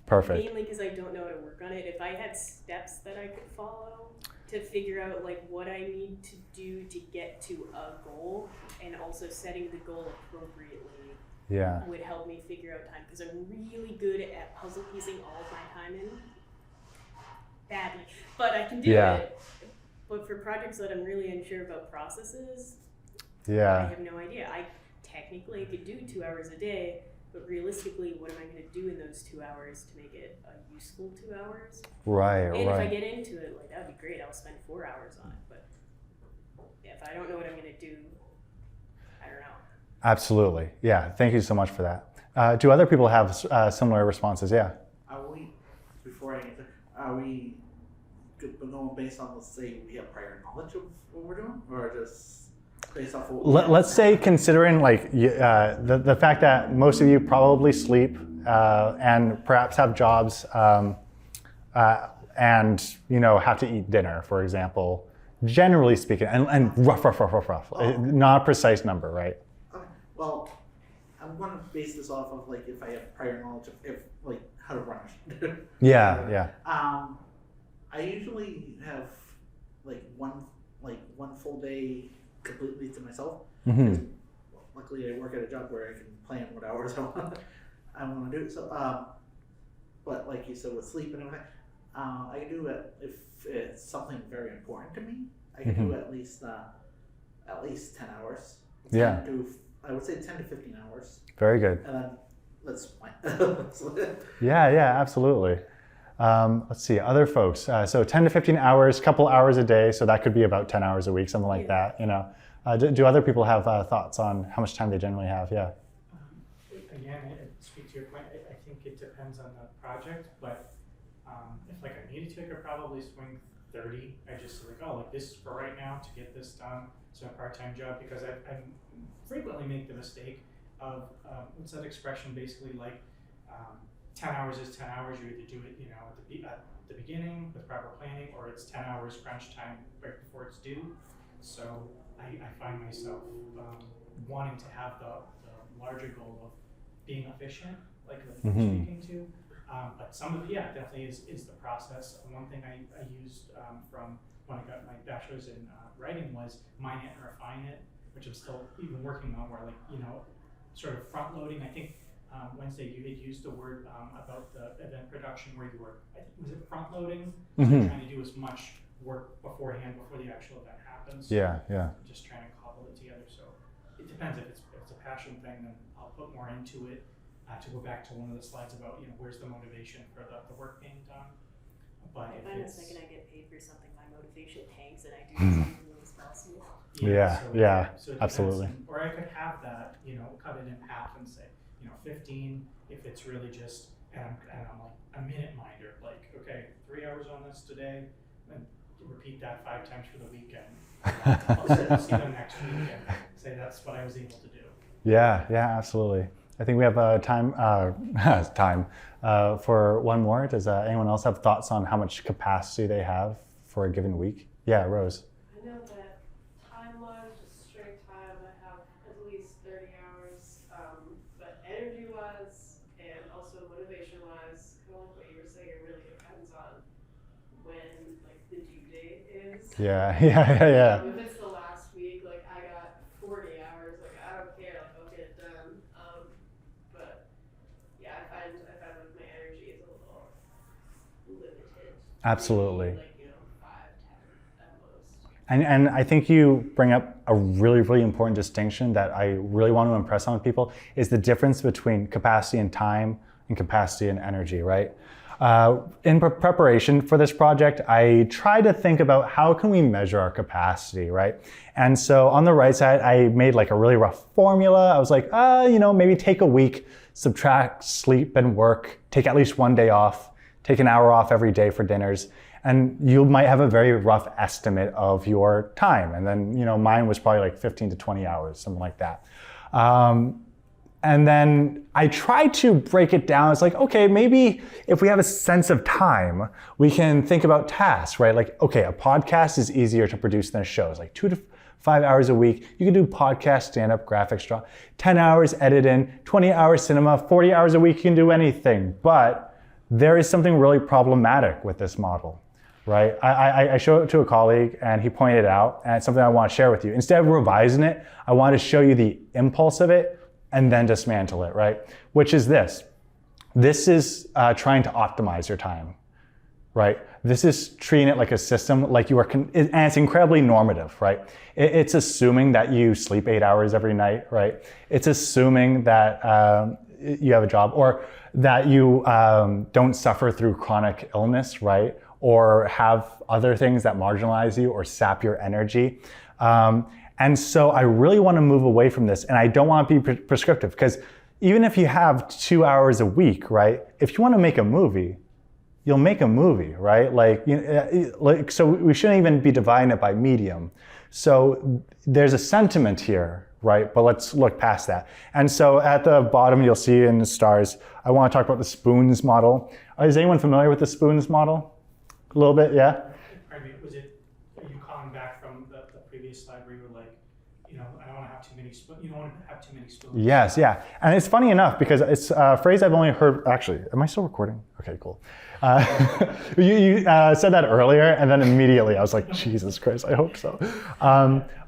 Perfect. Mainly because I don't know how to work on it. If I had steps that I could follow, to figure out like what I need to do to get to a goal, and also setting the goal appropriately Yeah. would help me figure out time, because I'm really good at puzzle piecing all of my time in badly, but I can do it. But for projects that I'm really unsure about processes, I Yeah. have no idea. I technically could do 2 hours a day, but realistically, what am I going to do in those 2 hours to make it a useful 2 hours? Right. And if I Right. get into it, like, that would be great. I'll spend 4 hours on it. But if I don't know what I'm going to do, I don't know. Absolutely. Yeah. Thank you so much for that. Do other people have similar responses? Yeah. Are we, before I answer, are we going based on, let's say, we have prior knowledge of what we're doing, or just based off of what we Let's say, considering like the fact that most of you probably sleep and perhaps have jobs and have to eat dinner, for example, generally speaking, and rough, not a precise number, right? Okay. Well, I'm going to base this off of like if I have prior knowledge of how to run it. Yeah. I usually have one full day completely to myself. Mm-hmm. Luckily, I work at a job where I can plan what hours I want to do. So, but like you said, with sleep and everything, I can do it if it's something very important to me. I can do at least 10 hours. Yeah. I would say 10 to 15 hours. Very good. And then let's plan. Yeah, absolutely. Let's see, other folks. So 10 to 15 hours, couple hours a day. So that could be about 10 hours a week, something like that. Do other people have thoughts on how much time they generally have? Yeah. Again, I speak to your point. I think it depends on the project, but if like I needed to, I could probably swing 30. I just this is for right now to get this done. It's a part-time job, because I frequently make the mistake of what's that expression? Basically, 10 hours is 10 hours. You either do it, at the beginning with proper planning, or it's 10 hours crunch time right before it's due. So I find myself wanting to have the larger goal of being efficient, like you're speaking to. But some of it, definitely is the process. One thing I used from when I got my bachelor's in writing was mine it and refine it, which I'm still even working on, where sort of front loading. I think Wednesday you had used the word about the event production where you were, was it front loading? So you're trying to do as much work beforehand before the actual event happens. Yeah. Just trying to cobble it together. So it depends. If it's a passion thing, then I'll put more into it. To go back to one of the slides about where's the motivation for the work being done. But If if I'm the it's second I get paid for something, my motivation tanks, and I do something as possible. Yeah, so it depends. absolutely. Or I could have that, cut it in half and say, 15 if it's really just, and I'm like a minute minder, okay, 3 hours on this today, and repeat that 5 times for the weekend. I'll see them next week and say that's what I was able to do. Yeah, absolutely. I think we have time for one more. Does anyone else have thoughts on how much capacity they have for a given week? Yeah, Rose. I know that time-wise, just straight time, I have at least 30 hours, but energy-wise and also motivation-wise, kind of like what you were saying, it really depends on when the due date is. Yeah. If it's the last week, I got 40 hours, I don't care, I'll get it done. But yeah, I find my energy is a little limited. Absolutely. Maybe 5, 10 at most. And I think you bring up a really, really important distinction that I really want to impress on people, is the difference between capacity and time and capacity and energy, right? In preparation for this project, I tried to think about how can we measure our capacity, right? And so on the right side, I made a really rough formula. I was like, maybe take a week, subtract sleep and work, take at least one day off, take an hour off every day for dinners, and you might have a very rough estimate of your time. And then, mine was probably 15 to 20 hours, something like that. And then I tried to break it down. It's okay, maybe if we have a sense of time, we can think about tasks, right? Okay, a podcast is easier to produce than a show. It's 2 to 5 hours a week. You can do podcast, stand-up, graphics, draw. 10 hours editing, 20 hours cinema, 40 hours a week, you can do anything. But there is something really problematic with this model. right? I showed it to a colleague and he pointed it out, and it's something I want to share with you. Instead of revising it, I want to show you the impulse of it and then dismantle it, right? Which is this. This is trying to optimize your time, right? This is treating it like a system, like you are, and it's incredibly normative, right? It's assuming that you sleep 8 hours every night, right? It's assuming that you have a job, or that you don't suffer through chronic illness, right? Or have other things that marginalize you or sap your energy. And so I really want to move away from this, and I don't want to be prescriptive, because even if you have 2 hours a week, right? If you want to make a movie, you'll make a movie, right? So we shouldn't even be dividing it by medium. So there's a sentiment here, right? But let's look past that. And so at the bottom, you'll see in the stars, I want to talk about the spoons model. Is anyone familiar with the spoons model? A little bit, yeah? Pardon me, are you calling back from the previous slide where you were like, I don't want to have too many spoons. You don't want to have too many spoons. Yes, yeah. And it's funny enough because it's a phrase I've only heard, actually, am I still recording? Okay, cool. You said that earlier, and then immediately I was like, Jesus Christ, I hope so.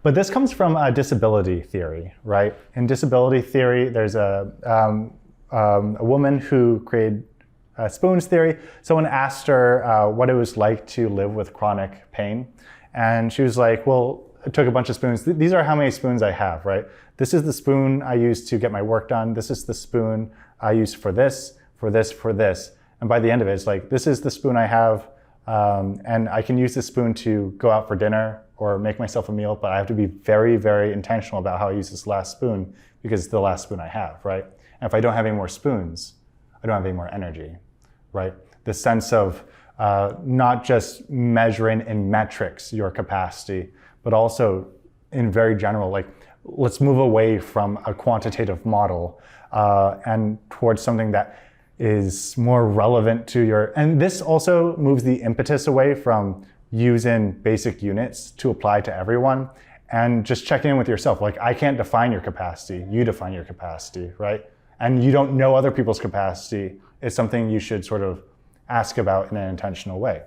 But this comes from disability theory, right? In disability theory, there's a woman who created spoons theory. Someone asked her what it was like to live with chronic pain. And she was like, well, I took a bunch of spoons. These are how many spoons I have, right? This is the spoon I use to get my work done. This is the spoon I use for this, for this, for this. And by the end of it, it's like, this is the spoon I have, and I can use this spoon to go out for dinner or make myself a meal, but I have to be very, very intentional about how I use this last spoon because it's the last spoon I have, right? And if I don't have any more spoons, I don't have any more energy, right? The sense of not just measuring in metrics your capacity, but also in very general, like, let's move away from a quantitative model and towards something that is more relevant to your, and this also moves the impetus away from using basic units to apply to everyone and just checking in with yourself. Like, I can't define your capacity, you define your capacity, right? And you don't know other people's capacity. It's something you should sort of ask about in an intentional way.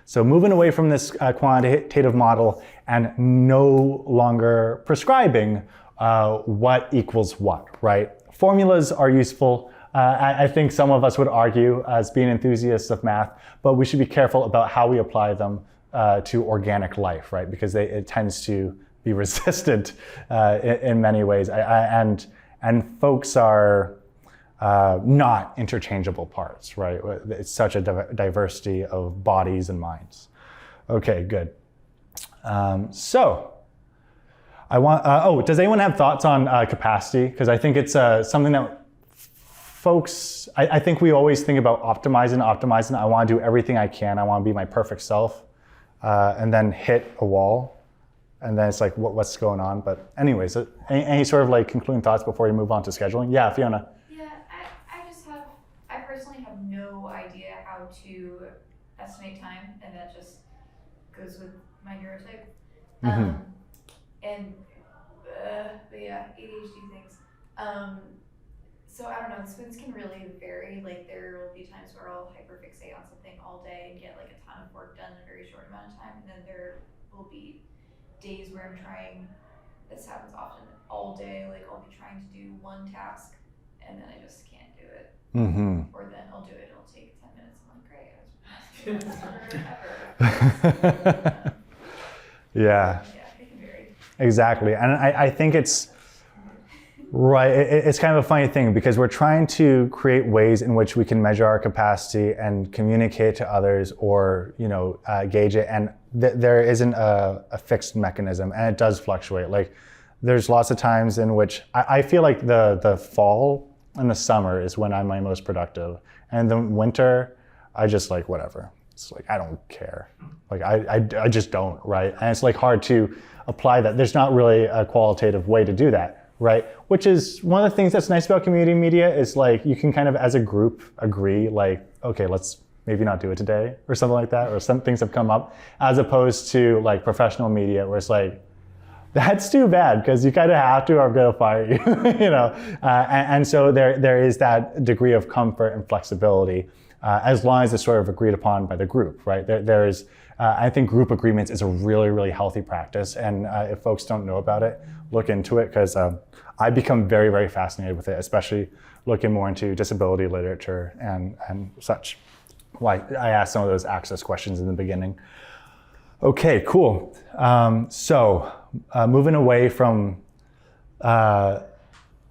So moving away from this quantitative model and no longer prescribing what equals what, right? Formulas are useful. I think some of us would argue as being enthusiasts of math, but we should be careful about how we apply them to organic life, right? Because it tends to be resistant in many ways. And folks are not interchangeable parts, right? It's such a diversity of bodies and minds. Okay, good. So I want, does anyone have thoughts on capacity? Because I think it's something that folks, I think we always think about optimizing. I want to do everything I can. I want to be my perfect self, and then hit a wall. And then it's like, what's going on? But anyways, any sort of like concluding thoughts before you move on to scheduling? Yeah, Fiona. I personally have no idea how to estimate time, and that just goes with my neurotype. Mm-hmm. But yeah, ADHD things. So I don't know, the spoons can really vary. Like, there will be times where I'll hyperfixate on something all day and get like a ton of work done in a very short amount of time. And then there will be days where I'm trying, this happens often, all day. Like, I'll be trying to do one task and then I just can't do it. Mm-hmm. Or then I'll do it, it'll take 10 minutes. I'm like, great, I was ever. Yeah. Yeah, it can vary. Exactly. And I think it's right. It's kind of a funny thing because we're trying to create ways in which we can measure our capacity and communicate to others or, gauge it. And there isn't a fixed mechanism, and it does fluctuate. Like, there's lots of times in which I feel like the fall and the summer is when I'm my most productive. And the winter, I just like, whatever. It's like, I don't care. Like, I just don't, right? And it's like hard to apply that. There's not really a qualitative way to do that, right? Which is one of the things that's nice about community media is like, you can kind of as a group agree, like, okay, let's maybe not do it today or something like that, or some things have come up, as opposed to like professional media where it's like, that's too bad because you kind of have to or I'm going to fire you, and so there is that degree of comfort and flexibility. as long as it's sort of agreed upon by the group, right? I think group agreements is a really, really healthy practice. And if folks don't know about it, look into it, because I've become very, very fascinated with it, especially looking more into disability literature and such. Like I asked some of those access questions in the beginning. Okay, cool. So moving away from,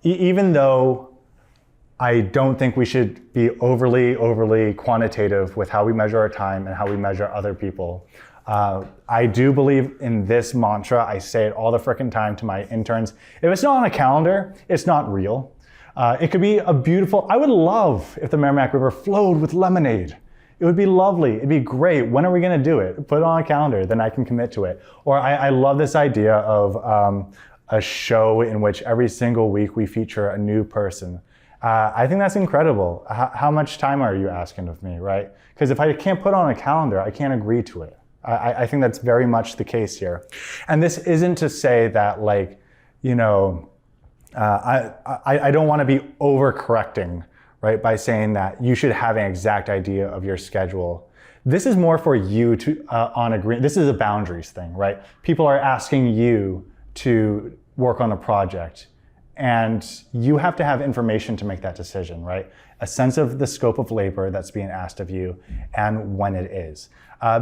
even though I don't think we should be overly quantitative with how we measure our time and how we measure other people, I do believe in this mantra. I say it all the frickin' time to my interns. If it's not on a calendar, it's not real. It could be a beautiful, I would love if the Merrimack River flowed with lemonade. It would be lovely. It'd be great. When are we going to do it? Put it on a calendar, then I can commit to it. Or I love this idea of a show in which every single week we feature a new person. I think that's incredible. How much time are you asking of me, right? Because if I can't put on a calendar, I can't agree to it. I think that's very much the case here. And this isn't to say that, like, you know, I don't want to be overcorrecting, right, by saying that you should have an exact idea of your schedule. This is more for you to on agree. This is a boundaries thing, right? People are asking you to work on a project, and you have to have information to make that decision, right? A sense of the scope of labor that's being asked of you and when it is.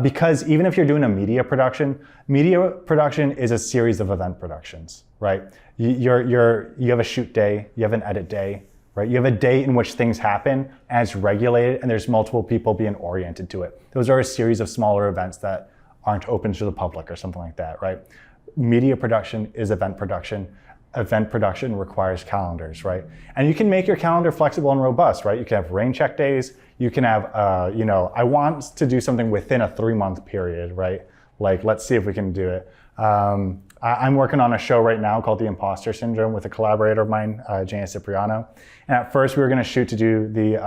Because even if you're doing a media production is a series of event productions, right? You have a shoot day, you have an edit day, right? You have a day in which things happen and it's regulated and there's multiple people being oriented to it. Those are a series of smaller events that aren't open to the public or something like that, right? Media production is event production. Event production requires calendars, right? And you can make your calendar flexible and robust, right? You can have rain check days. You can have, I want to do something within a 3-month period, right? Like, let's see if we can do it. I'm working on a show right now called The Imposter Syndrome with a collaborator of mine, Jana Cipriano. And at first we were gonna shoot to do the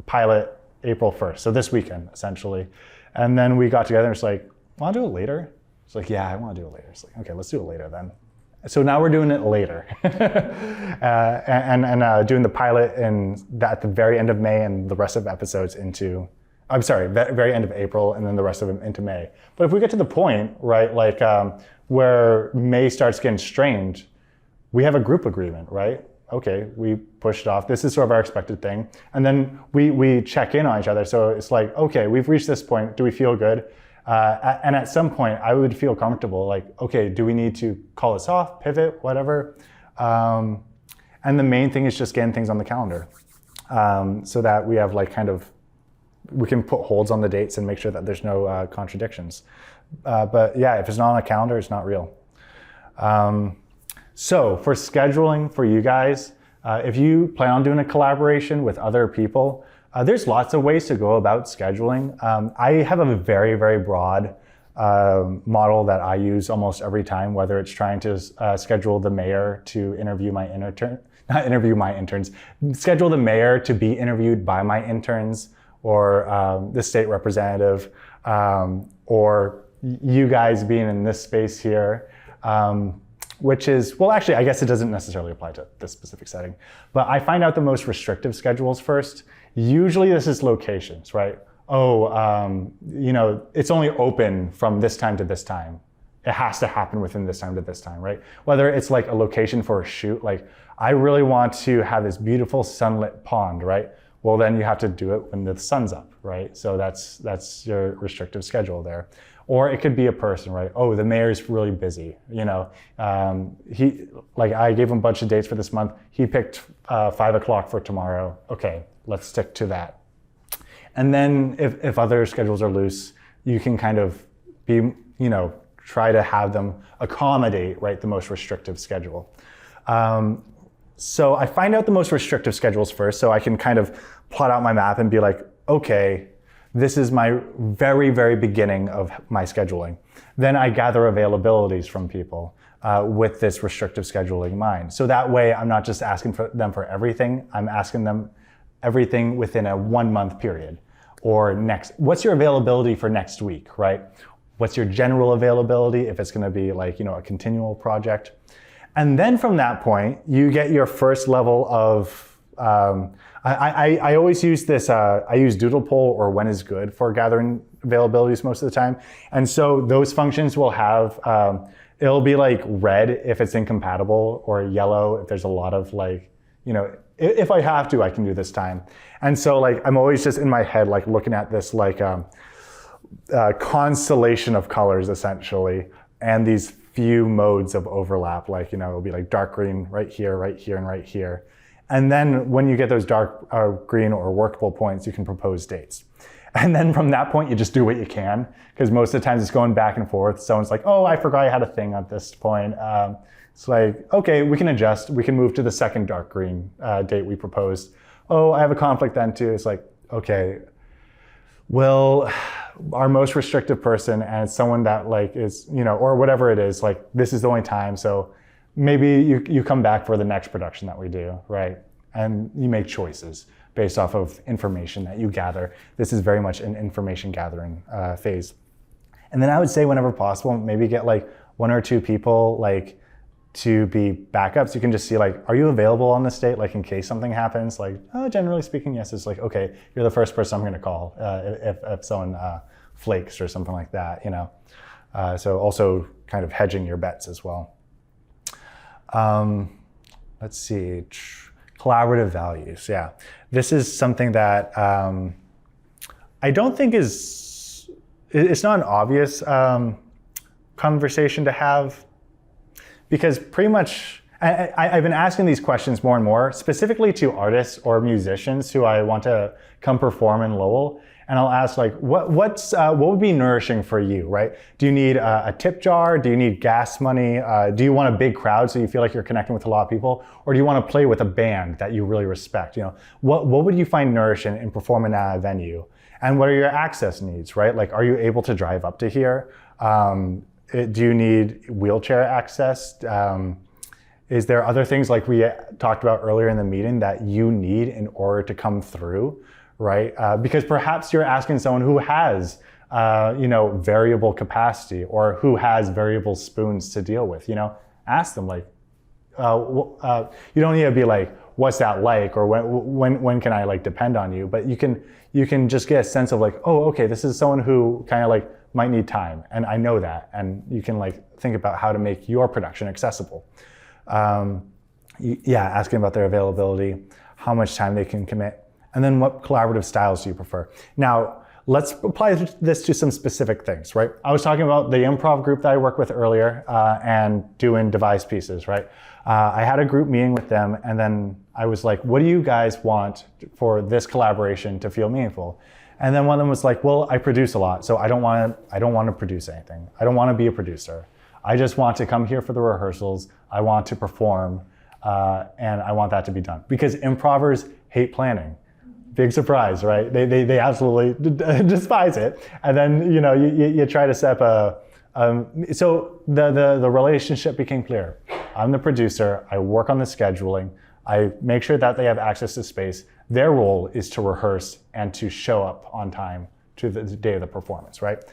pilot April 1st, so this weekend, essentially. And then we got together and it's like, wanna do it later? It's like, yeah, I wanna do it later. It's like, okay, let's do it later then. So now we're doing it later, and doing the pilot at the very end of May and the rest of episodes very end of April and then the rest of them into May. But if we get to the point, right, like where May starts getting strained, we have a group agreement, right? Okay, we pushed off. This is sort of our expected thing. And then we check in on each other. So it's like, okay, we've reached this point. Do we feel good? And at some point, I would feel comfortable, like, okay, do we need to call this off, pivot, whatever? And the main thing is just getting things on the calendar so that we have we can put holds on the dates and make sure that there's no contradictions. But yeah, if it's not on a calendar, it's not real. So for scheduling for you guys, if you plan on doing a collaboration with other people, there's lots of ways to go about scheduling. I have a very, very broad model that I use almost every time, whether it's trying to schedule the mayor to interview my schedule the mayor to be interviewed by my interns, or the state representative, or you guys being in this space here, which is, well, actually, I guess it doesn't necessarily apply to this specific setting, but I find out the most restrictive schedules first. Usually this is locations, right? It's only open from this time to this time. It has to happen within this time to this time, right? Whether it's like a location for a shoot, like I really want to have this beautiful sunlit pond, right? Well, then you have to do it when the sun's up, right? So that's your restrictive schedule there. Or it could be a person, right? Oh, the mayor's really busy. I gave him a bunch of dates for this month. He picked 5 o'clock for tomorrow. Okay, let's stick to that. And then if other schedules are loose, you can kind of try to have them accommodate, right, the most restrictive schedule. So I find out the most restrictive schedules first, so I can kind of plot out my map and be like, okay, this is my very, very beginning of my scheduling. Then I gather availabilities from people with this restrictive scheduling in mind. So that way I'm not just asking them for everything, I'm asking them everything within a 1-month period. Or what's your availability for next week, right? What's your general availability if it's gonna be a continual project? And then from that point, you get your first level of I always use this, I use doodle poll or when is good for gathering availabilities most of the time. And so those functions will have, it'll be like red if it's incompatible or yellow if there's a lot of like, you know, if I have to, I can do this time. And so like, I'm always just in my head, like looking at this like constellation of colors essentially, and these few modes of overlap, like, you know, it'll be like dark green right here, and right here. And then when you get those dark green or workable points, you can propose dates. And then from that point, you just do what you can, because most of the times it's going back and forth. Someone's like, oh, I forgot I had a thing at this point. It's like, okay, we can adjust. We can move to the second dark green date we proposed. Oh, I have a conflict then too. It's like, okay, well, our most restrictive person and someone that like is, you know, or whatever it is, like this is the only time. So maybe you come back for the next production that we do, right? And you make choices based off of information that you gather. This is very much an information gathering phase. And then I would say whenever possible, maybe get like 1 or 2 people like to be backups. You can just see like, are you available on this date? Like in case something happens, like, oh, generally speaking, yes. It's like, okay, you're the first person I'm gonna call if someone flakes or something like that, you know? So also kind of hedging your bets as well. Let's see, collaborative values. Yeah, this is something that I don't think it's not an obvious conversation to have, because pretty much I've been asking these questions more and more, specifically to artists or musicians who I want to come perform in Lowell. And I'll ask like, what would be nourishing for you, right? Do you need a tip jar? Do you need gas money? Do you want a big crowd so you feel like you're connecting with a lot of people? Or do you want to play with a band that you really respect? You know, what would you find nourishing in performing at a venue? And what are your access needs, right? Like, are you able to drive up to here? Do you need wheelchair access? Is there other things like we talked about earlier in the meeting that you need in order to come through? Right? Because perhaps you're asking someone who has, you know, variable capacity or who has variable spoons to deal with, you know, ask them like, you don't need to be like, what's that like? Or when can I like depend on you? But you can just get a sense of like, oh, okay, this is someone who kind of like might need time. And I know that. And you can like think about how to make your production accessible. Yeah, asking about their availability, how much time they can commit. And then what collaborative styles do you prefer? Now, let's apply this to some specific things, right? I was talking about the improv group that I worked with earlier and doing devised pieces, right? I had a group meeting with them, and then I was like, what do you guys want for this collaboration to feel meaningful? And then one of them was like, well, I produce a lot, so I don't want to produce anything. I don't want to be a producer. I just want to come here for the rehearsals. I want to perform, and I want that to be done. Because improvers hate planning. Big surprise, right? They absolutely despise it. And then, you know, you try to set up so the relationship became clear. I'm the producer, I work on the scheduling, I make sure that they have access to space. Their role is to rehearse and to show up on time to the day of the performance, right?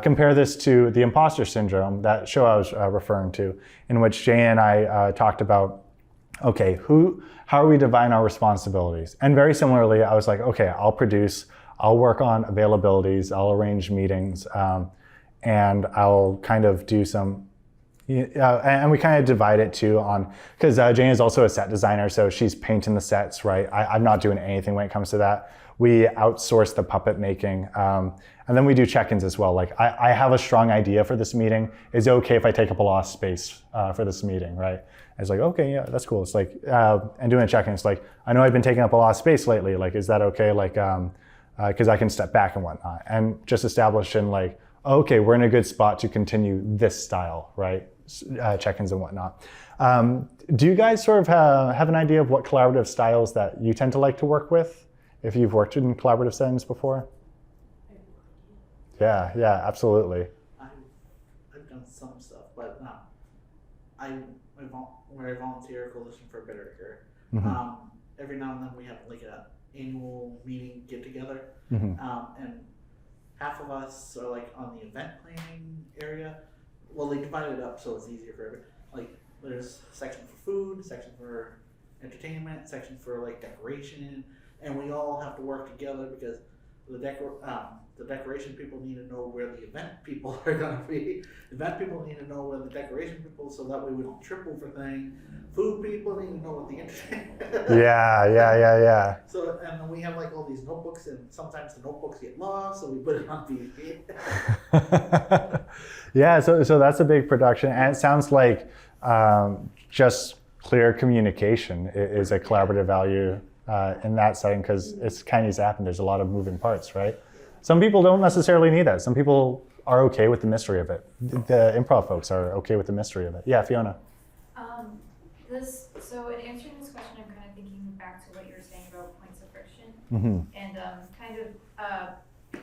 Compare this to the imposter syndrome, that show I was referring to, in which Jay and I talked about, okay, how are we dividing our responsibilities? And very similarly, I was like, okay, I'll produce, I'll work on availabilities, I'll arrange meetings, and I'll kind of do some, and we kind of divide it too on, because Jane is also a set designer, so she's painting the sets, right? I'm not doing anything when it comes to that. We outsource the puppet making, and then we do check-ins as well. Like, I have a strong idea for this meeting. Is it okay if I take up a lot of space for this meeting, right? It's like, okay, yeah, that's cool. It's like, and doing a check-in, it's like, I know I've been taking up a lot of space lately. Like, is that okay? Like, because I can step back and whatnot. And just establishing like, okay, we're in a good spot to continue this style, right? Check-ins and whatnot. Do you guys sort of have an idea of what collaborative styles that you tend to like to work with, if you've worked in collaborative settings before? Yeah, absolutely. I've done some stuff, but where I volunteer Coalition for a Better Cure. Mm-hmm. Every now and then we have like an annual meeting get together, Mm-hmm. and half of us are like on the event planning area. Well, they divide it up so it's easier for everyone. Like, there's a section for food, a section for entertainment, section for like decoration, and we all have to work together because the decoration people need to know where the event people are going to be. Event people need to know where the decoration people, so that way we don't trip over things. Food people need to know what the entertainment. Yeah. So, and then we have like all these notebooks, and sometimes the notebooks get lost, so we put it on DVD. Yeah, so that's a big production, and it sounds like just clear communication is a collaborative value in that setting, because it's kind of app and there's a lot of moving parts, right? Some people don't necessarily need that. Some people are okay with the mystery of it. The improv folks are okay with the mystery of it. Yeah, Fiona. So in answering this question, I'm kind of thinking back to what you were saying about points of friction, and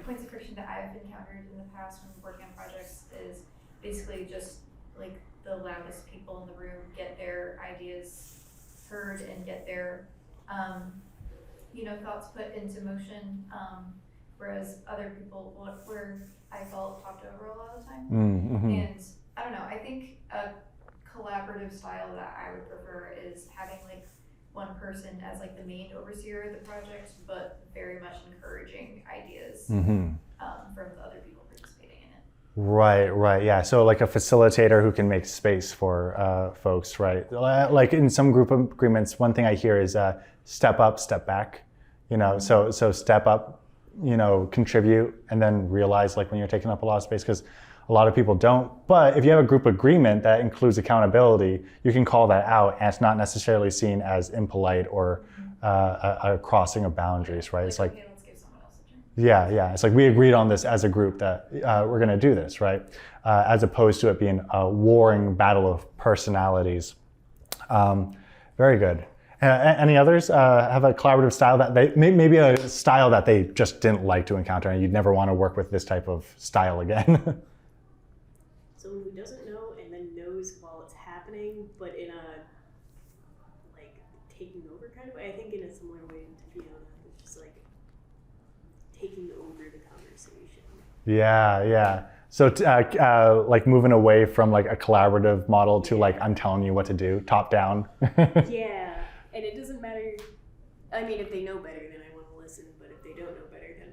points of friction that I've encountered in the past when working on projects is basically just like the loudest people in the room get their ideas heard and get their thoughts put into motion, whereas other people were I felt talked over a lot of the time. And I don't know, I think a collaborative style that I would prefer is having like one person as like the main overseer of the project, but very much encouraging ideas from the other people participating in it. Right, yeah. So like a facilitator who can make space for folks, right? Like in some group agreements, one thing I hear is step up, step back. So step up, contribute, and then realize like when you're taking up a lot of space, because a lot of people don't. But if you have a group agreement that includes accountability, you can call that out, and it's not necessarily seen as impolite or a crossing of boundaries, right? It's like, okay, let's give someone else a turn. Yeah. It's like we agreed on this as a group that we're going to do this, right? As opposed to it being a warring battle of personalities. Very good. Any others have a collaborative style that maybe a style that they just didn't like to encounter, and you'd never want to work with this type of style again? Someone who doesn't know and then knows while it's happening, but in a like taking over kind of way. I think in a similar way to Fiona, it's just like taking over the conversation. Yeah. So like moving away from like a collaborative model to like I'm telling you what to do, top down. Yeah, and it doesn't matter. I mean, if they know better, then I want to listen. But if they don't know better, then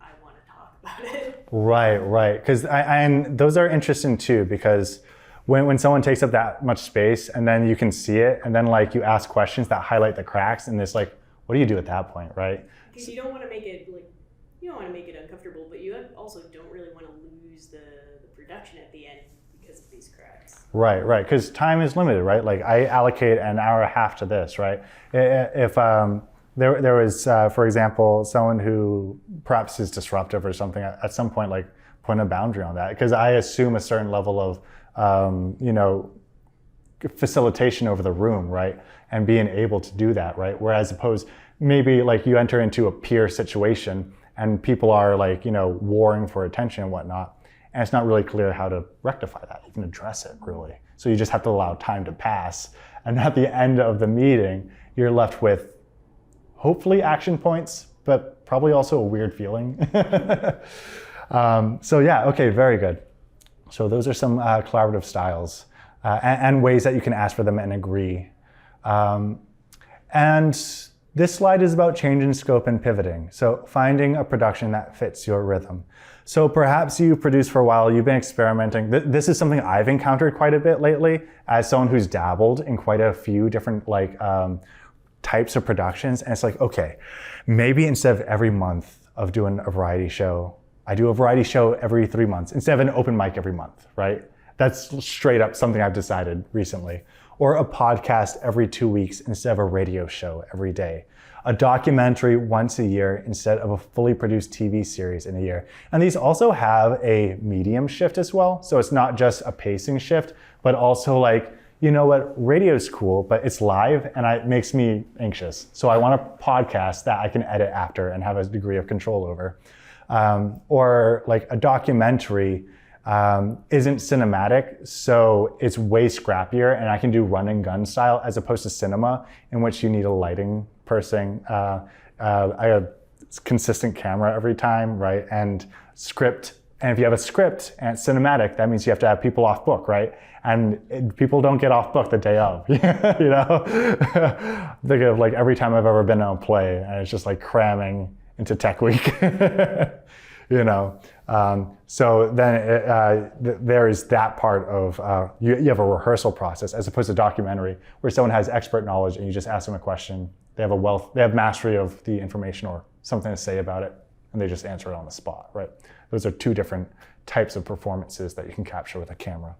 I want to talk about it. Right. Because and those are interesting too, because when someone takes up that much space and then you can see it, and then like you ask questions that highlight the cracks, and it's like, what do you do at that point, right? Because you don't want to make it uncomfortable, but you also don't really want to lose the production at the end because of these cracks. Right. Because time is limited, right? Like I allocate an hour and a half to this, right? If there was, for example, someone who perhaps is disruptive or something, at some point, like put a boundary on that, because I assume a certain level of, facilitation over the room, right? And being able to do that, right? Whereas opposed, maybe like you enter into a peer situation and people are like, warring for attention and whatnot, and it's not really clear how to rectify that, even address it really. So you just have to allow time to pass. And at the end of the meeting, you're left with hopefully action points, but probably also a weird feeling. So yeah, okay, very good. So those are some collaborative styles and ways that you can ask for them and agree. And this slide is about change in scope and pivoting. So finding a production that fits your rhythm. So perhaps you produced for a while, you've been experimenting. This is something I've encountered quite a bit lately as someone who's dabbled in quite a few different types of productions. And it's like, okay, maybe instead of every month of doing a variety show, I do a variety show every 3 months instead of an open mic every month, right? That's straight up something I've decided recently. Or a podcast every 2 weeks instead of a radio show every day. A documentary once a year instead of a fully produced TV series in a year. And these also have a medium shift as well. So it's not just a pacing shift, but also like, you know what, radio's cool, but it's live and it makes me anxious. So I want a podcast that I can edit after and have a degree of control over. Or like a documentary isn't cinematic, so it's way scrappier, and I can do run and gun style as opposed to cinema, in which you need a lighting person. I have consistent camera every time, right? And script And if you have a script and it's cinematic, that means you have to have people off book, right? And people don't get off book the day of, you know? Think of like every time I've ever been on a play and it's just like cramming into tech week, you know? So then there is that part of, you have a rehearsal process as opposed to documentary where someone has expert knowledge and you just ask them a question. They have mastery of the information or something to say about it, and they just answer it on the spot, right? Those are two different types of performances that you can capture with a camera.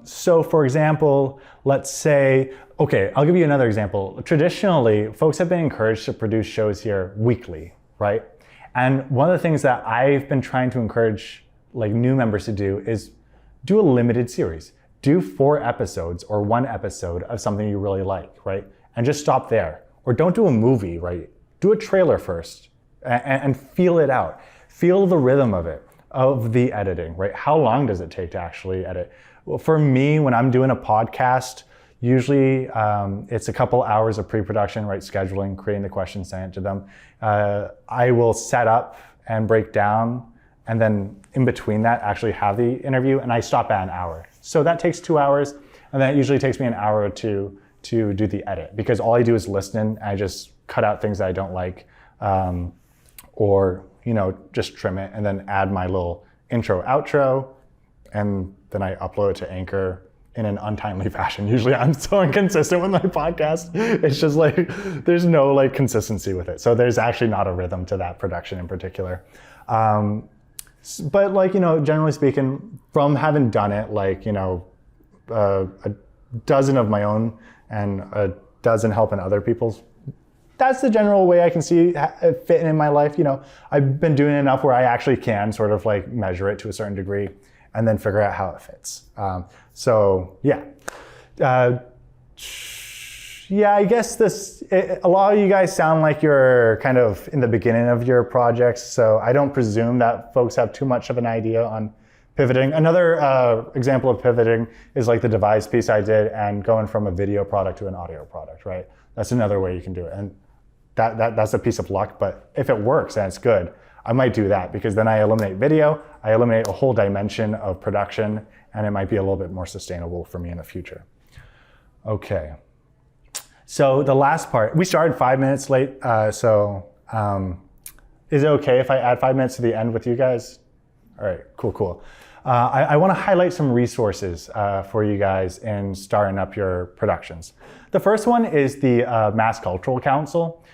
So for example, let's say, okay, I'll give you another example. Traditionally, folks have been encouraged to produce shows here weekly, right? And one of the things that I've been trying to encourage like new members to do is do a limited series. Do 4 episodes or 1 episode of something you really like, right? And just stop there. Or don't do a movie, right? Do a trailer first and feel it out. Feel the rhythm of it, of the editing, right? How long does it take to actually edit? Well, for me, when I'm doing a podcast, usually it's a couple hours of pre-production, right? Scheduling, creating the questions, sending it to them. I will set up and break down, and then in between that, actually have the interview, and I stop at an hour. So that takes 2 hours, and then it usually takes me an hour or two to do the edit, because all I do is listen. I just cut out things that I don't like, or just trim it, and then add my little intro, outro, and then I upload it to Anchor in an untimely fashion. Usually I'm so inconsistent with my podcast. It's just like, there's no like consistency with it. So there's actually not a rhythm to that production in particular. But like, generally speaking, from having done it, like, a dozen of my own and a dozen helping other people's, that's the general way I can see it fitting in my life. I've been doing enough where I actually can sort of like measure it to a certain degree and then figure out how it fits. So yeah. I guess a lot of you guys sound like you're kind of in the beginning of your projects, so I don't presume that folks have too much of an idea on pivoting. Another example of pivoting is like the device piece I did and going from a video product to an audio product, right? That's another way you can do it. And that's a piece of luck, but if it works and it's good, I might do that, because then I eliminate video, I eliminate a whole dimension of production, and it might be a little bit more sustainable for me in the future. Okay. So the last part, we started 5 minutes late, is it okay if I add 5 minutes to the end with you guys? All right, cool. I want to highlight some resources for you guys in starting up your productions. The first one is the Mass Cultural Council.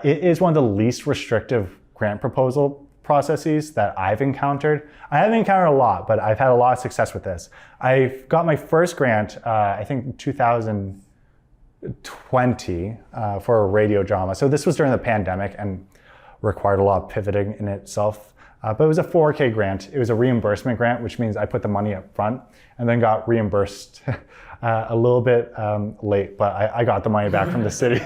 It is one of the least restrictive grant proposal processes that I've encountered. I haven't encountered a lot, but I've had a lot of success with this. I got my first grant, I think in 2020, for a radio drama. So this was during the pandemic and required a lot of pivoting in itself. But it was a 4K grant. It was a reimbursement grant, which means I put the money up front and then got reimbursed a little bit late, but I got the money back from the city.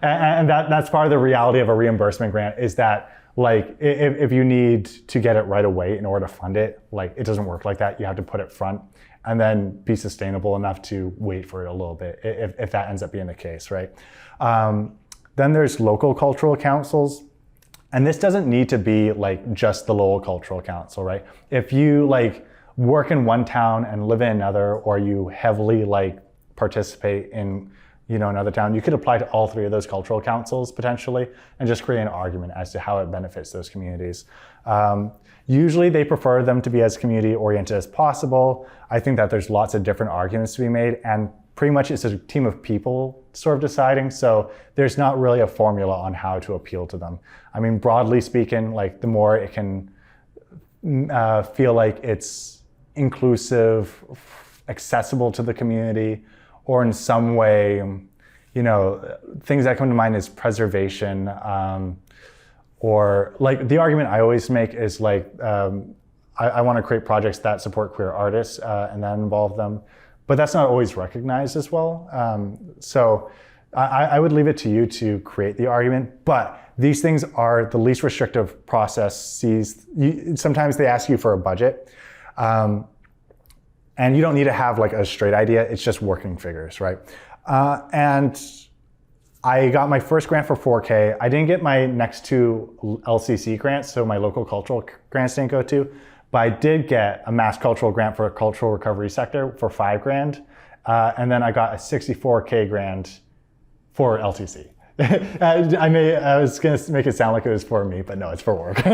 and that's part of the reality of a reimbursement grant, is that like if you need to get it right away in order to fund it, like it doesn't work like that. You have to put it front and then be sustainable enough to wait for it a little bit if that ends up being the case, right? Then there's local cultural councils. And this doesn't need to be like just the local cultural council, right? If you like work in one town and live in another, or you heavily like participate in another town, you could apply to all 3 of those cultural councils potentially and just create an argument as to how it benefits those communities. Usually they prefer them to be as community oriented as possible. I think that there's lots of different arguments to be made, and pretty much it's a team of people sort of deciding, so there's not really a formula on how to appeal to them. I mean, broadly speaking, like the more it can feel like it's inclusive, accessible to the community, or in some way, things that come to mind is preservation, or like the argument I always make is like, I want to create projects that support queer artists and that involve them, but that's not always recognized as well. So I would leave it to you to create the argument, but these things are the least restrictive processes. Sometimes they ask you for a budget, and you don't need to have like a straight idea, it's just working figures, right? And I got my first grant for 4K. I didn't get my next two LCC grants, so my local cultural grants didn't go to, but I did get a mass cultural grant for a cultural recovery sector for $5,000. And then I got a 64K grant for LTC. I was going to make it sound like it was for me, but no, it's for work.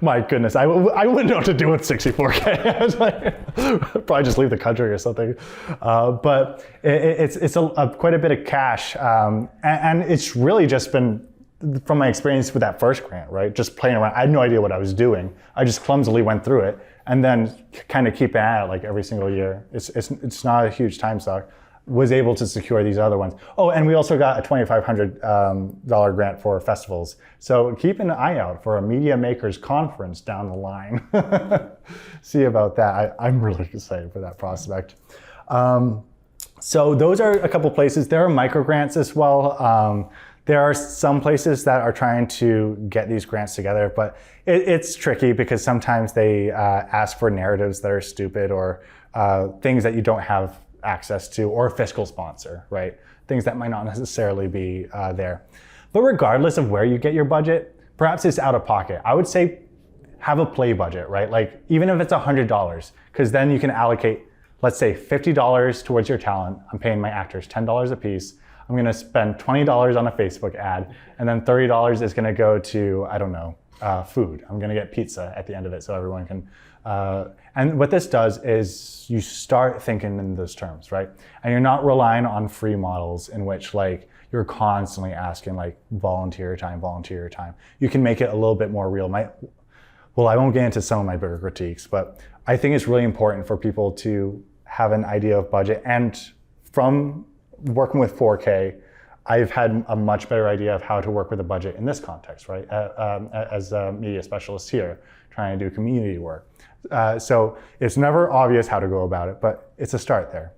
My goodness, I wouldn't know what to do with 64K. I was like, probably just leave the country or something. But it's quite a bit of cash. And it's really just been, from my experience with that first grant, right? Just playing around. I had no idea what I was doing. I just clumsily went through it and then kind of keep at it like every single year. It's not a huge time suck. Was able to secure these other ones. Oh, and we also got a $2,500 grant for festivals. So keep an eye out for a Media Makers Conference down the line. See about that. I'm really excited for that prospect. So those are a couple places. There are micro grants as well. There are some places that are trying to get these grants together, but it's tricky because sometimes they ask for narratives that are stupid or things that you don't have access to, or a fiscal sponsor, right? Things that might not necessarily be there. But regardless of where you get your budget, perhaps it's out of pocket. I would say have a play budget, right? Like even if it's $100, because then you can allocate, let's say $50 towards your talent. I'm paying my actors $10 a piece. I'm gonna spend $20 on a Facebook ad, and then $30 is gonna go to, I don't know, food. I'm gonna get pizza at the end of it so everyone can, and what this does is you start thinking in those terms, right? And you're not relying on free models in which like you're constantly asking like volunteer time. You can make it a little bit more real. Well, I won't get into some of my bigger critiques, but I think it's really important for people to have an idea of budget. And from working with 4K, I've had a much better idea of how to work with a budget in this context, right? As a media specialist here, trying to do community work. So it's never obvious how to go about it, but it's a start there.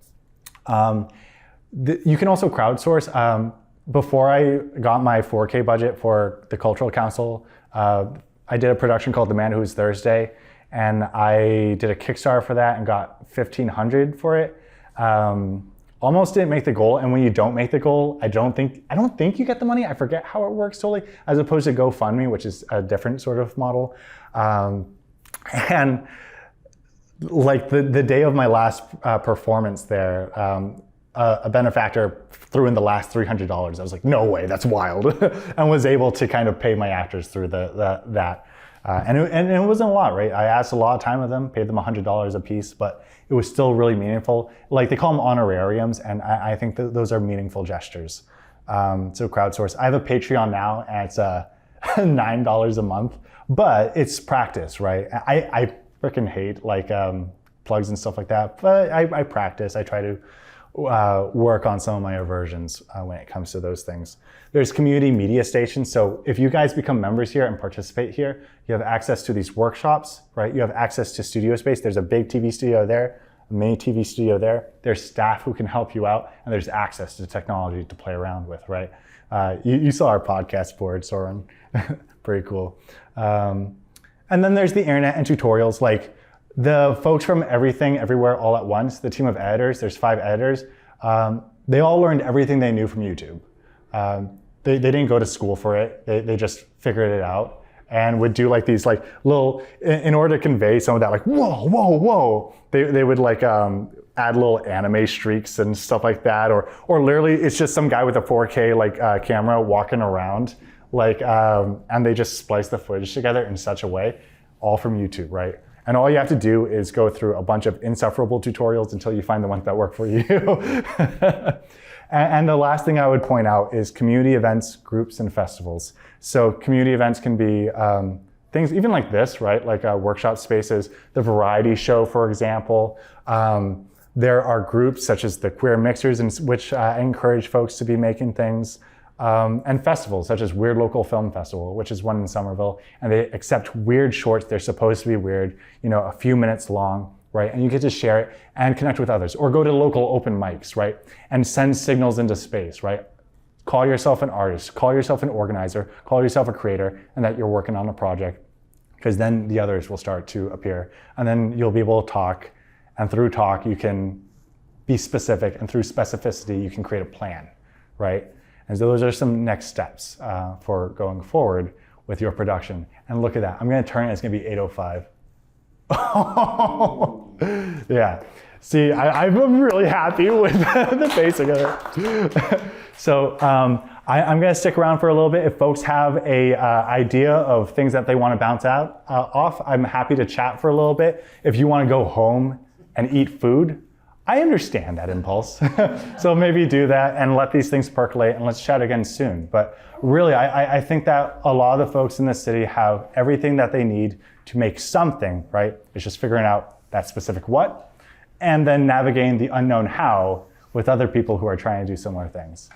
You can also crowdsource. Before I got my 4K budget for the Cultural Council, I did a production called The Man Who's Thursday, and I did a Kickstarter for that and got $1,500 for it. Almost didn't make the goal, and when you don't make the goal, I don't think you get the money. I forget how it works totally, as opposed to GoFundMe, which is a different sort of model. And like the day of my last performance there, a benefactor threw in the last $300. I was like, no way, that's wild, and was able to kind of pay my actors through that. And it wasn't a lot, right? I asked a lot of time of them, paid them $100 a piece, but it was still really meaningful. Like they call them honorariums, and I think that those are meaningful gestures. So crowdsource. I have a Patreon now, and it's $9 a month, but it's practice, right? I freaking hate like plugs and stuff like that, but I practice. I try to work on some of my aversions when it comes to those things. There's community media stations. So if you guys become members here and participate here, you have access to these workshops, right? You have access to studio space. There's a big TV studio there, a mini TV studio there. There's staff who can help you out, and there's access to technology to play around with, right? You saw our podcast board, Soren. Pretty cool. And then there's the internet and tutorials. Like the folks from Everything Everywhere All at Once, the team of editors, there's 5 editors, they all learned everything they knew from YouTube. They didn't go to school for it. They just figured it out and would do like these like little, in order to convey some of that like, whoa, they would like add little anime streaks and stuff like that. Or literally it's just some guy with a 4K like camera walking around like, and they just splice the footage together in such a way, all from YouTube, right? And all you have to do is go through a bunch of insufferable tutorials until you find the ones that work for you. And the last thing I would point out is community events, groups, and festivals. So community events can be things even like this, right? Like workshop spaces, the variety show, for example. There are groups such as the Queer Mixers, in which I encourage folks to be making things. And festivals such as Weird Local Film Festival, which is one in Somerville, and they accept weird shorts. They're supposed to be weird, a few minutes long, right? And you get to share it and connect with others, or go to local open mics, right? And send signals into space, right? Call yourself an artist, call yourself an organizer, call yourself a creator, and that you're working on a project, because then the others will start to appear. And then you'll be able to talk, and through talk, you can be specific, and through specificity, you can create a plan. right? And so those are some next steps for going forward with your production. And look at that. I'm going to turn it. It's going to be 8:05. Yeah. See, I'm really happy with the pacing of it. So I'm going to stick around for a little bit. If folks have a idea of things that they want to bounce off, I'm happy to chat for a little bit. If you want to go home and eat food, I understand that impulse. So maybe do that and let these things percolate, and let's chat again soon. But really, I think that a lot of the folks in the city have everything that they need to make something, right? It's just figuring out that specific what, and then navigating the unknown how with other people who are trying to do similar things.